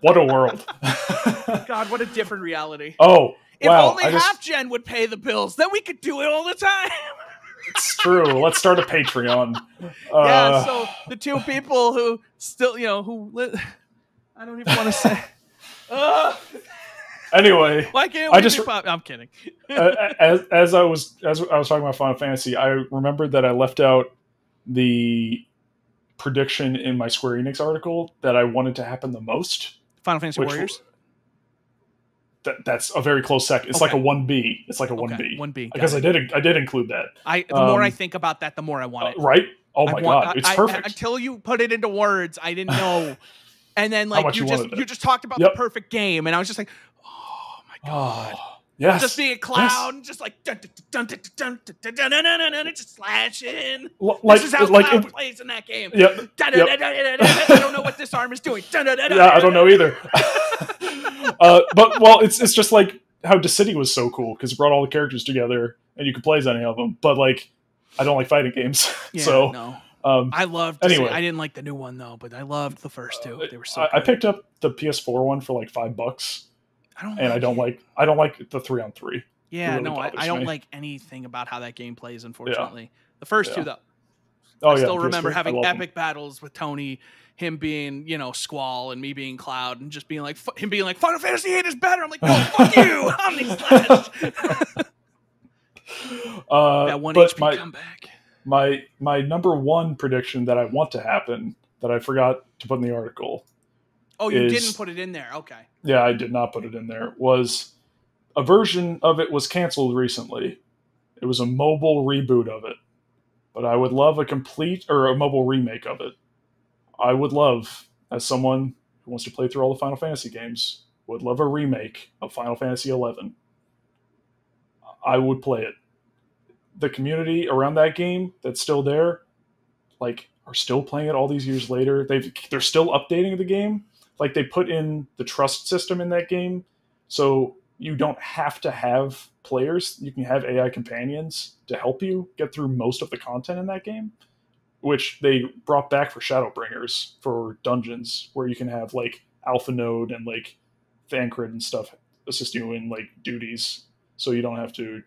What a world. God, what a different reality. Oh, if only HalfGen would pay the bills, then we could do it all the time. It's true. Let's start a Patreon. Yeah, so the two people who still, I don't even want to say. Anyway, why can't we I'm kidding. as I was talking about Final Fantasy, I remembered that I left out the prediction in my Square Enix article that I wanted to happen the most. Final Fantasy Warriors? That's a very close second. It's like a 1B. It's like a 1B. 1B. Because I did include that. The more I think about that, the more I want it. Right? Oh my God. It's perfect. Until you put it into words, I didn't know. And then like you just talked about Yep. the perfect game, and I was just like, oh my God. Yes. Just see a cloud, just like dun dun dun dun dun dun dun dun dun, just slashing. This is how Cloud plays in that game. Yep. I don't know what this arm is doing. Yeah, I don't know either. But it's just like how Dissidia was so cool because it brought all the characters together and you could play as any of them. But like I don't like fighting games. Yeah, So no. um, I loved. anyway, I didn't like the new one though, but I loved the first two. They were so. I Good. picked up the PS4 one for like $5, I don't and like I don't it. I don't like the 3-on-3. It Yeah, really no, I bothers don't me. like anything about how that game plays. Yeah, Unfortunately, the first two yeah. though. Oh I yeah, still remember PS3. I having love them. epic battles with Tony, him being, Squall, and me being Cloud, and just being like, him being like, Final Fantasy VIII is better. I'm like, no, fuck you, Omni Slash. That one but HP comeback. my number one prediction that I want to happen that I forgot to put in the article. Oh, you didn't put it in there. Okay. Yeah, I did not put it in there. Was a version of it was canceled recently. It was a mobile reboot of it, but I would love a mobile remake of it. I would love, as someone who wants to play through all the Final Fantasy games, would love a remake of Final Fantasy XI. I would play it. The community around that game that's still there, like, are still playing it all these years later. They're still updating the game. Like, they put in the trust system in that game, so you don't have to have players. You can have AI companions to help you get through most of the content in that game, which they brought back for Shadowbringers for dungeons, where you can have like Alpha Node and like Thancred and stuff assist you in like duties, so you don't have to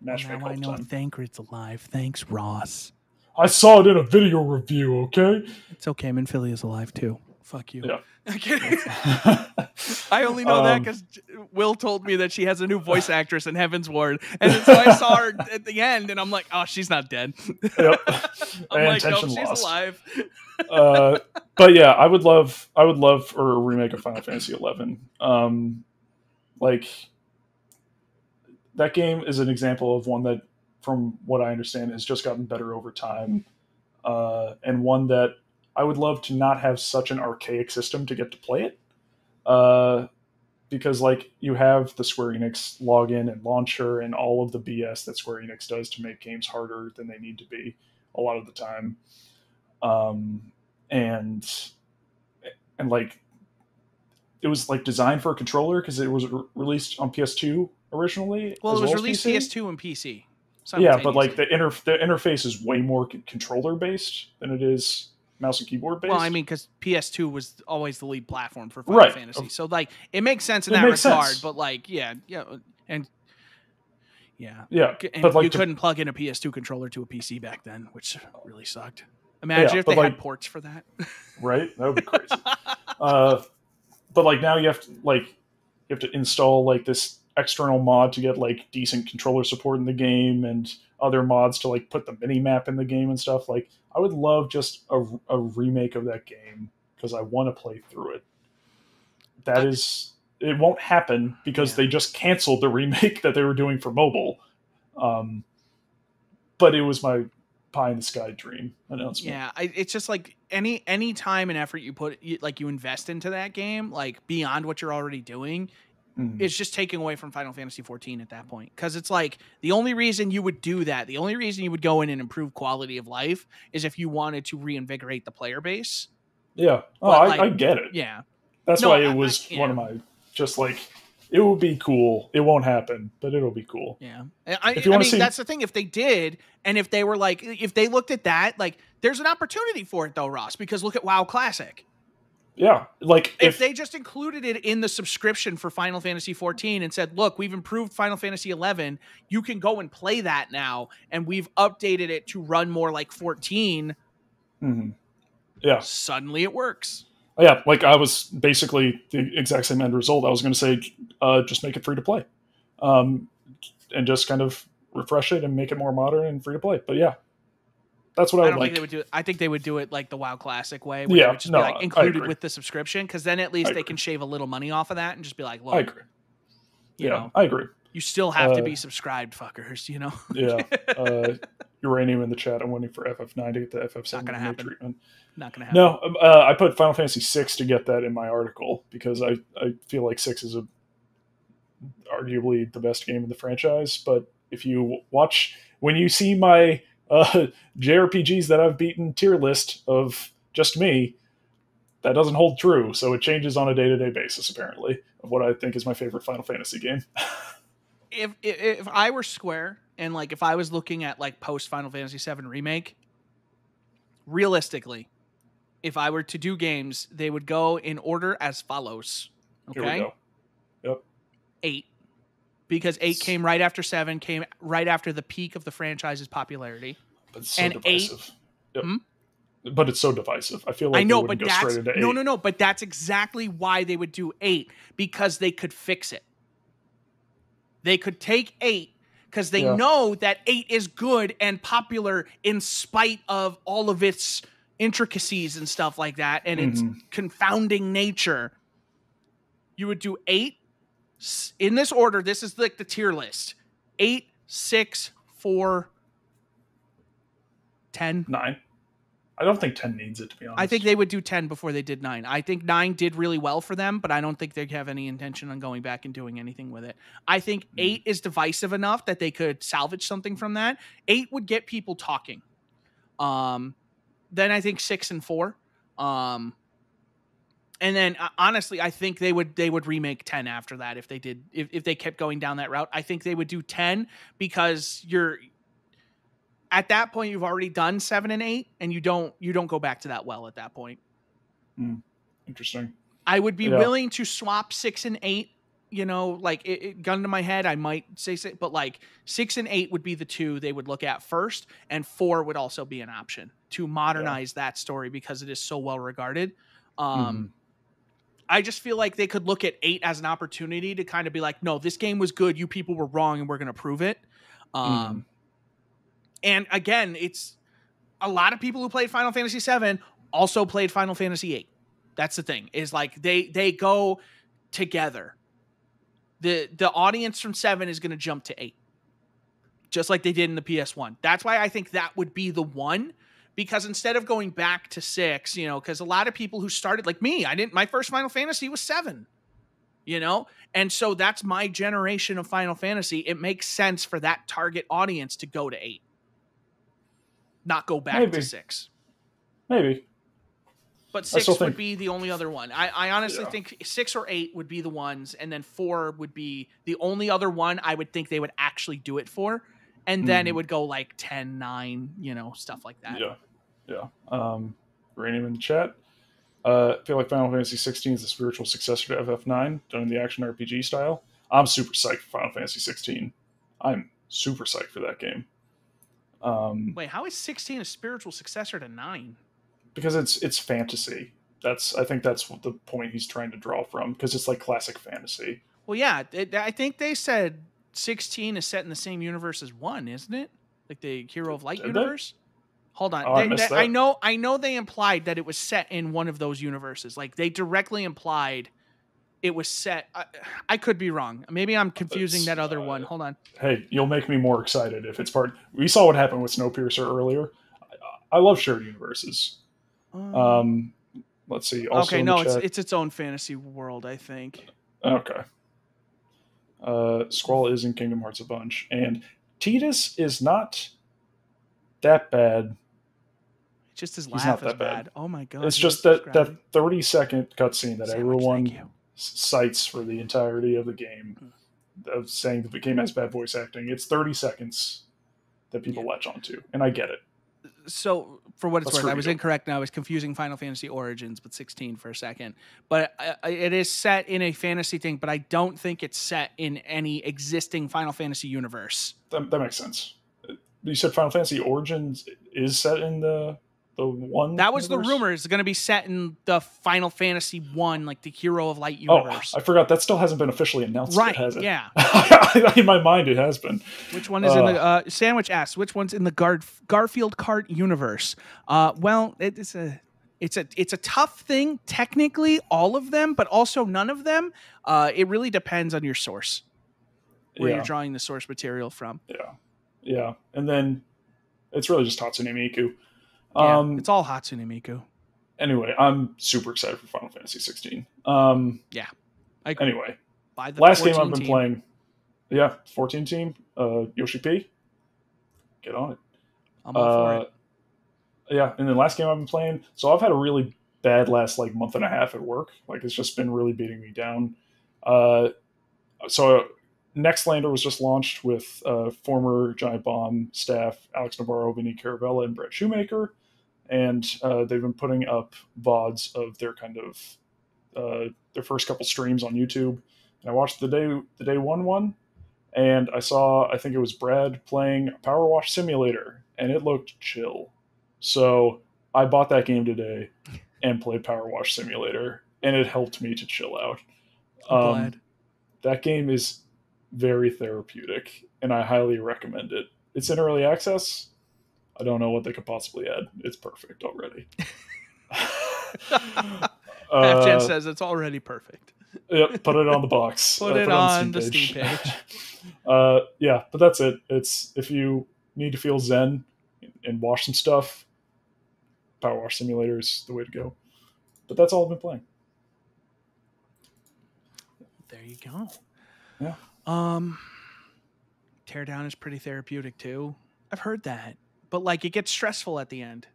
matchmake all the time. Thancred's alive. Thanks, Ross. I saw it in a video review. Okay, it's okay. Minfilia is alive too. Fuck you. Yeah. I'm kidding. I only know that because Will told me that she has a new voice actress in Heavevsward, and so I saw her at the end, and I'm like, oh, she's not dead. Yep. I'm like, no, she's alive. But yeah, I would love a remake of Final Fantasy XI. Like, that game is an example of one that, from what I understand, has just gotten better over time, and one that I would love to not have such an archaic system to get to play it. Because like, you have the Square Enix login and launcher and all of the BS that Square Enix does to make games harder than they need to be a lot of the time. And like, it was like designed for a controller because it was released on PS2 originally. Well, it was released PC. PS2 and PC. Yeah, but like the interface is way more controller based than it is mouse and keyboard based. Well, I mean, because PS2 was always the lead platform for Final Fantasy, so like it makes sense in that regard. Sense. But like, yeah, and but like, you couldn't plug in a PS2 controller to a PC back then, which really sucked. Imagine if they had ports for that. Right, that would be crazy. But like, now you have to install like this external mod to get like decent controller support in the game, and other mods to like put the mini map in the game and stuff. Like, I would love just a remake of that game because I want to play through it. It won't happen because they just canceled the remake that they were doing for mobile. But it was my pie in the sky dream announcement. Yeah, it's just like any time and effort you invest into that game, like beyond what you're already doing, it's just taking away from Final Fantasy 14 at that point. Because it's like, the only reason you would do that, the only reason you would go in and improve quality of life, is if you wanted to reinvigorate the player base. Yeah. Oh, I get it. Yeah. That's why it was one of my, just like, it would be cool. It won't happen, but it'll be cool. Yeah. I mean, that's the thing. If they did, and if they were like, if they looked at that, like, there's an opportunity for it though, Ross, because look at WoW Classic. Yeah, like, if they just included it in the subscription for Final Fantasy 14 and said, look, we've improved Final Fantasy 11, you can go and play that now, and we've updated it to run more like 14. Yeah. Suddenly it works. Yeah, like, I was basically the exact same end result. I was going to say, just make it free to play, and just kind of refresh it and make it more modern and free to play. But yeah, that's what I would like. Think they would do it. I think they would do it like the WoW Classic way, where it would just be like included with the subscription, because then at least they can shave a little money off of that and just be like, look, I agree. You know, I agree. You still have to be subscribed, fuckers, you know? Yeah. Uranium in the chat. I'm waiting for FF9 to get the FF7 treatment. Not going to happen. No, I put Final Fantasy 6 to get that in my article because I feel like 6 is arguably the best game in the franchise. But if you when you see my JRPGs that I've beaten tier list of just me, that doesn't hold true. So it changes on a day-to-day basis, apparently, of what I think is my favorite Final Fantasy game. If I were Square, and like if I was looking at like post Final Fantasy VII Remake, realistically, if I were to do games, they would go in order as follows. Okay. Here we go. Yep. 8. Because 8 came right after 7, came right after the peak of the franchise's popularity. But it's so divisive. Yep. But it's so divisive. I feel like I know, they wouldn't but go straight into 8. No. But that's exactly why they would do 8, because they could fix it. They could take 8 because they know that 8 is good and popular in spite of all of its intricacies and stuff like that, and its confounding nature. You would do 8 in this order. This is like the tier list: 8, 6, 4, 10, 9. I don't think 10 needs it, to be honest. I think they would do 10 before they did 9. I think 9 did really well for them, but I don't think they have any intention on going back and doing anything with it. I think 8 is divisive enough that they could salvage something from that. 8 would get people talking. Then I think 6 and 4. And then honestly, I think they would remake 10 after that if they did, if they kept going down that route. I think they would do 10 because at that point you've already done 7 and 8, and you don't go back to that well at that point. Interesting. I would be willing to swap 6 and 8. You know, like gun to my head, I might say 6, but like 6 and 8 would be the two they would look at first, and 4 would also be an option to modernize that story because it is so well regarded. I just feel like they could look at 8 as an opportunity to kind of be like, no, this game was good. You people were wrong, and we're going to prove it. And again, it's a lot of people who played Final Fantasy VII also played Final Fantasy VIII. That's the thing, is like they go together. The audience from 7 is going to jump to 8, just like they did in the PS1. That's why I think that would be the one, because instead of going back to 6, you know, because a lot of people who started like me, my first Final Fantasy was 7, you know, and so that's my generation of Final Fantasy. It makes sense for that target audience to go to 8, not go back to 6. Maybe. But 6 would be the only other one. I honestly think 6 or 8 would be the ones, and then 4 would be the only other one I would think they would actually do it for. And then it would go like 10, 9, you know, stuff like that. Yeah. Raining in the chat. I feel like Final Fantasy 16 is the spiritual successor to FF9, done in the action RPG style. I'm super psyched for Final Fantasy 16. I'm super psyched for that game. Wait, how is 16 a spiritual successor to 9? Because it's fantasy. I think that's what the point he's trying to draw from, because it's like classic fantasy. Well, yeah, I think they said 16 is set in the same universe as 1, isn't it? Like the Hero of Light universe? Hold on. I know they implied that it was set in one of those universes. Like they directly implied it was set. I could be wrong. Maybe I'm confusing that other one. Hold on. Hey, you'll make me more excited if it's part. We saw what happened with Snowpiercer earlier. I love shared universes. Let's see. Also okay, no, it's its own fantasy world, I think. Okay. Squall is in Kingdom Hearts a bunch, and Tidus is not that bad. Just his laugh is bad. Oh my god! It's just that 30-second cutscene that everyone cites for the entirety of the game, of saying that the game has bad voice acting. It's 30 seconds that people latch onto, and I get it. So, for what it's worth, I was incorrect, and I was confusing Final Fantasy Origins with 16 for a second. But it is set in a fantasy thing, but I don't think it's set in any existing Final Fantasy universe. That makes sense. You said Final Fantasy Origins is set in the one. That was universe? The rumor. It's going to be set in the Final Fantasy 1, like the Hero of Light universe. Oh, I forgot. That still hasn't been officially announced yet, has it? Yeah. In my mind, it has been. Which one is in the... Sandwich asks, which one's in the Garfield Kart universe? Well, it's a tough thing, technically, all of them, but also none of them. It really depends on your source, where you're drawing the source material from. Yeah. And then it's really just Hatsune Miku. It's all Hatsune Miku. Anyway, I'm super excited for Final Fantasy 16. Yeah. I agree. Anyway, last game I've been playing. Yeah, 14 team. Yoshi P. Get on it. I'm all for it. Yeah, and then last game I've been playing. So I've had a really bad last month and a half at work. Like it's just been really beating me down. So Nextlander was just launched with former Giant Bomb staff Alex Navarro, Vinny Caravella, and Brett Shoemaker, and they've been putting up VODs of their kind of their first couple streams on YouTube. And I watched the day one, and I think it was Brad playing Power Wash Simulator, and it looked chill. So I bought that game today and played Power Wash Simulator, and it helped me to chill out. I'm glad. That game is very therapeutic, and I highly recommend it. It's in early access. I don't know what they could possibly add. It's perfect already. HalfGen says it's already perfect. Yep, put it on the box. Put it on the Steam page. Yeah, but that's it. It's if you need to feel zen and wash some stuff, Power Wash Simulator is the way to go. But that's all I've been playing. There you go. Yeah. Teardown is pretty therapeutic too. I've heard that. But like it gets stressful at the end.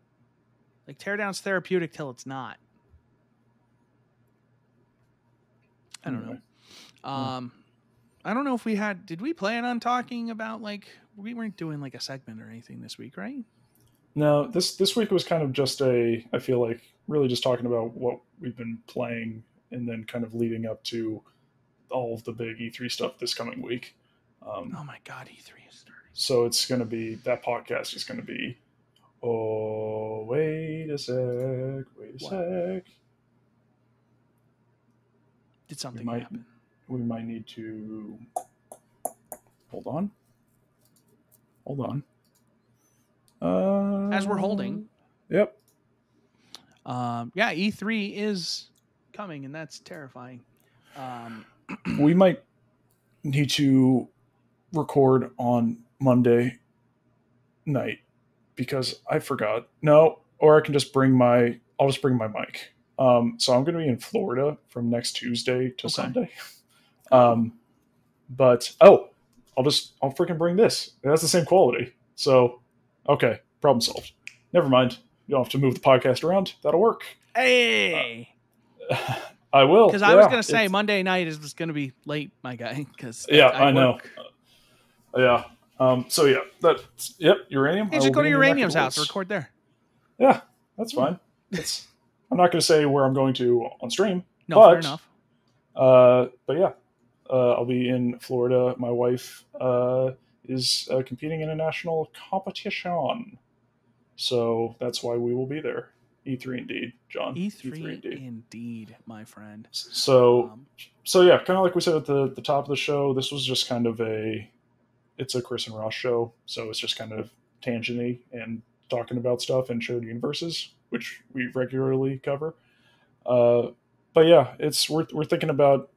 Like Teardown's therapeutic till it's not. I don't know. I don't know if did we plan on talking about like we weren't doing like a segment or anything this week, right? No, this week was kind of just I feel like really just talking about what we've been playing and then kind of leading up to all of the big E3 stuff this coming week. Oh my God, E3 is starting. So it's going to be, that podcast is going to be, oh, wait a sec. Did something happen? We might need to, hold on. As we're holding. Yep. Yeah, E3 is coming, and that's terrifying. We might need to record on Monday night because I forgot. No, or I can just I'll just bring my mic. So I'm going to be in Florida from next Tuesday to Sunday. But I'll freaking bring this. It has the same quality. So, okay, problem solved. Never mind. You don't have to move the podcast around. That'll work. Hey. I will. Because I was going to say Monday night is going to be late, my guy. Because I know. Yeah. So yeah, uranium. Hey, just go to Uranium's house. Record there. Yeah, that's fine. I'm not going to say where I'm going to on stream. No, fair enough. But yeah, I'll be in Florida. My wife is competing in a national competition, so that's why we will be there. E3 indeed, John. E3 indeed, my friend. So yeah, kind of like we said at the top of the show, this was just kind of it's a Chris and Ross show, so it's just kind of tangent-y and talking about stuff in shared universes, which we regularly cover. But yeah, we're thinking about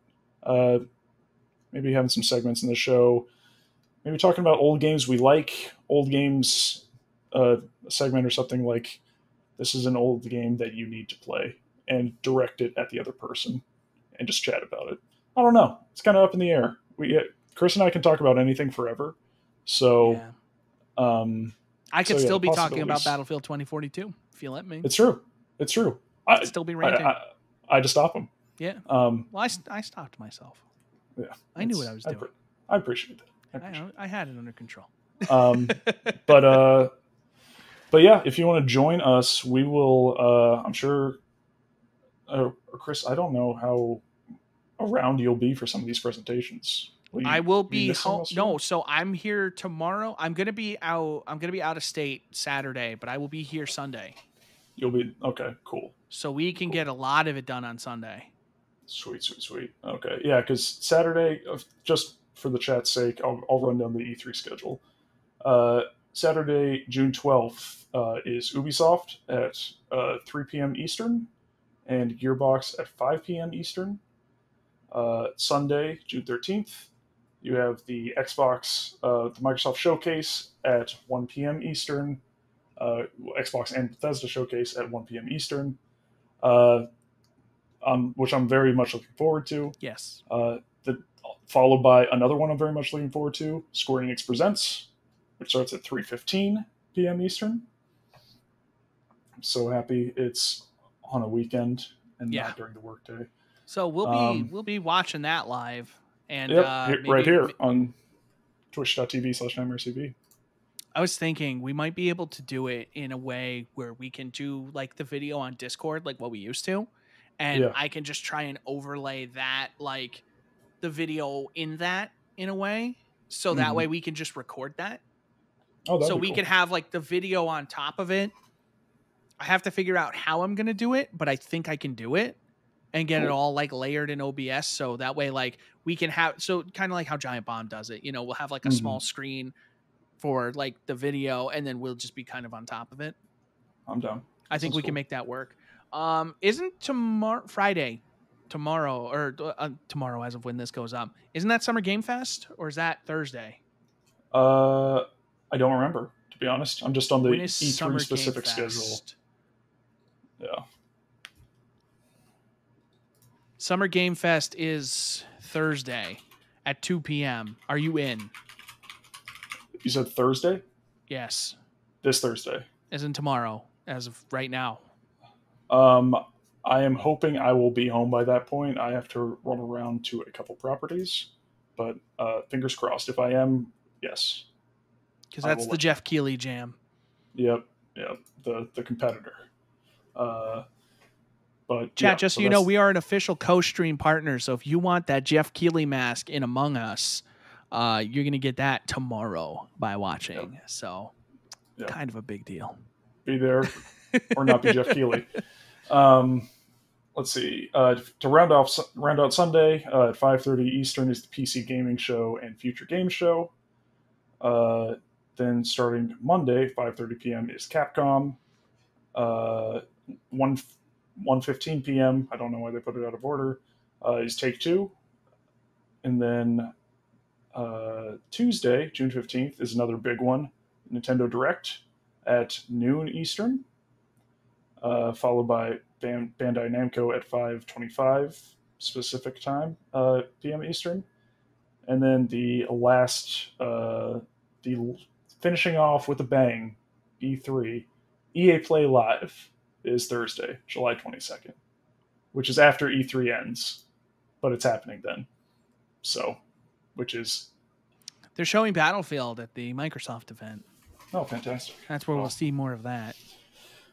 maybe having some segments in the show, maybe talking about old games we like, old games, a segment or something like, this is an old game that you need to play, and direct it at the other person and just chat about it. I don't know. It's kind of up in the air. Chris and I can talk about anything forever. So, yeah. I could still be talking about Battlefield 2042 if you let me. It's true. I'd still be ranting. I just stop him. Yeah. Well, I stopped myself. Yeah. I knew what I was doing. I appreciate that. I had it under control. But yeah, if you want to join us, we will. I'm sure, Chris. I don't know how around you'll be for some of these presentations. I will be home. No, so I'm here tomorrow. I'm gonna be out of state Saturday, but I will be here Sunday. You'll be okay. Cool. So we can get a lot of it done on Sunday. Sweet. Okay, yeah, because Saturday, just for the chat's sake, I'll run down the E3 schedule. Saturday, June 12th, is Ubisoft at 3 p.m. Eastern and Gearbox at 5 p.m. Eastern. Sunday, June 13th, you have the the Microsoft Showcase at 1 p.m. Eastern, Xbox and Bethesda Showcase at 1 p.m. Eastern, which I'm very much looking forward to. Yes. Followed by another one I'm very much looking forward to, Square Enix Presents, which starts at 3:15 p.m. Eastern. I'm so happy it's on a weekend and not during the workday. So we'll be watching that live. And Yep, right maybe here on twitch.tv/nightmarecv. I was thinking we might be able to do it in a way where we can do like the video on Discord, like what we used to, and Yeah. I can just try and overlay that, like the video in that in a way, so that way we can just record that. Oh, that'd So be we cool. could have like the video on top of it. I have to figure out how I'm gonna do it, but I think I can do it and get it all like layered in OBS. So that way, like we can have, so kind of like how Giant Bomb does it. You know, we'll have like a small screen for like the video, and then we'll just be kind of on top of it. I'm down. I think we can make that work. Isn't Friday tomorrow, or tomorrow as of when this goes up? Isn't that Summer Game Fest, or is that Thursday? I don't remember, to be honest. I'm just on the E3 Summer specific schedule. Yeah. Summer Game Fest is Thursday at 2 p.m. Are you in? You said Thursday? Yes. This Thursday. As in tomorrow, as of right now. I am hoping I will be home by that point. I have to run around to a couple properties, but fingers crossed. If I am, yes. Because that's the Jeff Keighley jam. Yep. The competitor. But chat, yeah, just so you know, we are an official co-stream partner. So if you want that Jeff Keighley mask in Among Us, you're gonna get that tomorrow by watching. Yep. So kind of a big deal. Be there or not be Jeff Keighley. Let's see. To round out Sunday at 5:30 Eastern is the PC Gaming Show and Future Game Show. Then starting Monday, 5:30 p.m. is Capcom. 1:15 p.m. I don't know why they put it out of order. Is Take-Two. And then Tuesday, June 15th, is another big one. Nintendo Direct at noon Eastern. Followed by Bandai Namco at 5:25 specific time p.m. Eastern. And then the finishing off with a bang, E3, EA Play Live is Thursday, July 22nd, which is after E3 ends, but it's happening then. So, which is... They're showing Battlefield at the Microsoft event. Oh, fantastic. That's where we'll see more of that.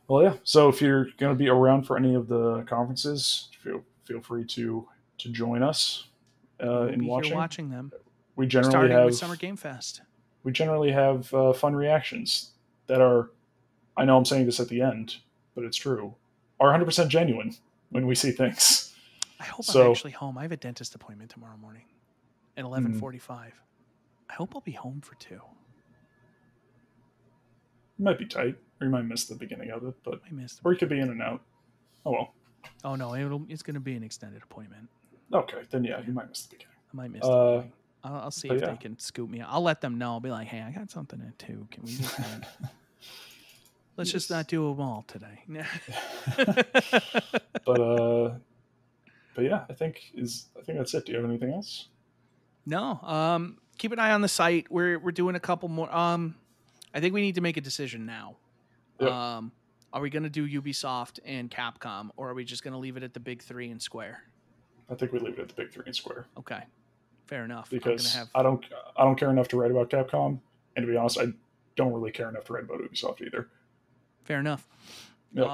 Well, yeah. So if you're going to be around for any of the conferences, feel free to join us in watching them. We generally starting have with Summer Game Fest. We generally have fun reactions that are, I know I'm saying this at the end, but it's true, are 100% genuine when we see things. I hope I'm actually home. I have a dentist appointment tomorrow morning at 11:45. I hope I'll be home for 2. It might be tight, or you might miss the beginning of it, but or you could be in and out. Oh well. Oh no, it's going to be an extended appointment. Okay, then yeah, you might miss the beginning. I might miss the beginning. I'll see if they can scoop me out. I'll let them know. I'll be like, hey, I got something at 2. Can we just let's just not do them all today. But yeah, I think that's it. Do you have anything else? No. Keep an eye on the site. We're doing a couple more. I think we need to make a decision now. Yep. Are we going to do Ubisoft and Capcom, or are we just going to leave it at the big 3 and Square? I think we leave it at the big 3 and Square. Okay, fair enough. Because I don't care enough to write about Capcom, and to be honest, I don't really care enough to write about Ubisoft either. Fair enough. Yep.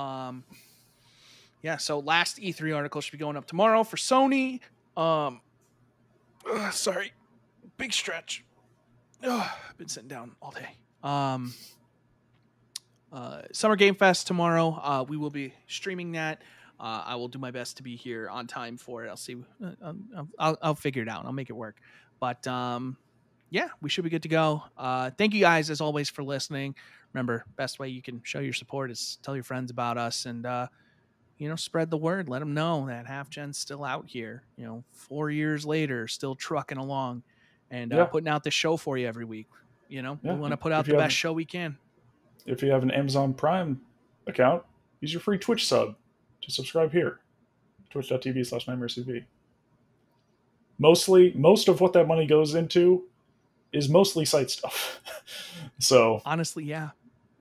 Yeah. So last E3 article should be going up tomorrow for Sony. Sorry, big stretch. I've been sitting down all day. Summer Game Fest tomorrow. We will be streaming that. I will do my best to be here on time for it. I'll see. I'll figure it out. I'll make it work. But yeah, we should be good to go. Thank you guys as always for listening. Remember, best way you can show your support is tell your friends about us and spread the word. Let them know that HalfGen's still out here. 4 years later, still trucking along and putting out this show for you every week. We want to put out the best show we can. If you have an Amazon Prime account, use your free Twitch sub to subscribe here. Twitch.tv/nightmarecv. Most of what that money goes into is mostly site stuff. So honestly, yeah.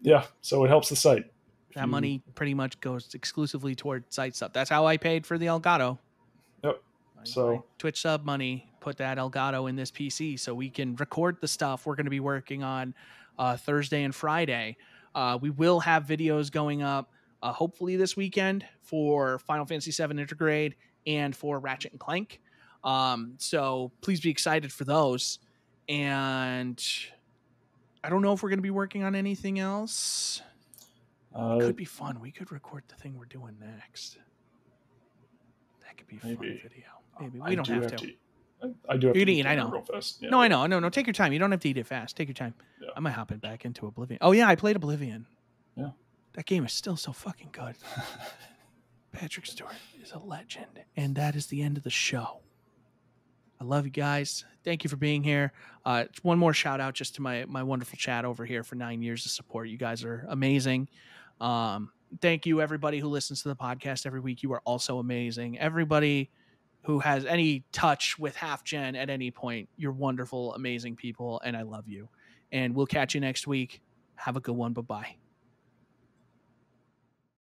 Yeah, so it helps the site. That money pretty much goes exclusively toward site stuff. That's how I paid for the Elgato. Yep. My Twitch sub money put that Elgato in this PC so we can record the stuff we're going to be working on Thursday and Friday. We will have videos going up hopefully this weekend for Final Fantasy VII Intergrade and for Ratchet and Clank. So please be excited for those. And I don't know if we're going to be working on anything else. It could be fun. We could record the thing we're doing next. That could be a fun video. Maybe we don't have to. I do have to eat. I know. Real fast. Yeah, no, I know. No, take your time. You don't have to eat it fast. Take your time. Yeah. I might hop it back into Oblivion. Oh yeah, I played Oblivion. Yeah. That game is still so fucking good. Patrick Stewart is a legend. And that is the end of the show. I love you guys. Thank you for being here. One more shout out just to my wonderful chat over here for 9 years of support. You guys are amazing. Thank you, everybody who listens to the podcast every week. You are also amazing. Everybody who has any touch with HalfGen at any point, you're wonderful, amazing people, and I love you. And we'll catch you next week. Have a good one. Bye-bye.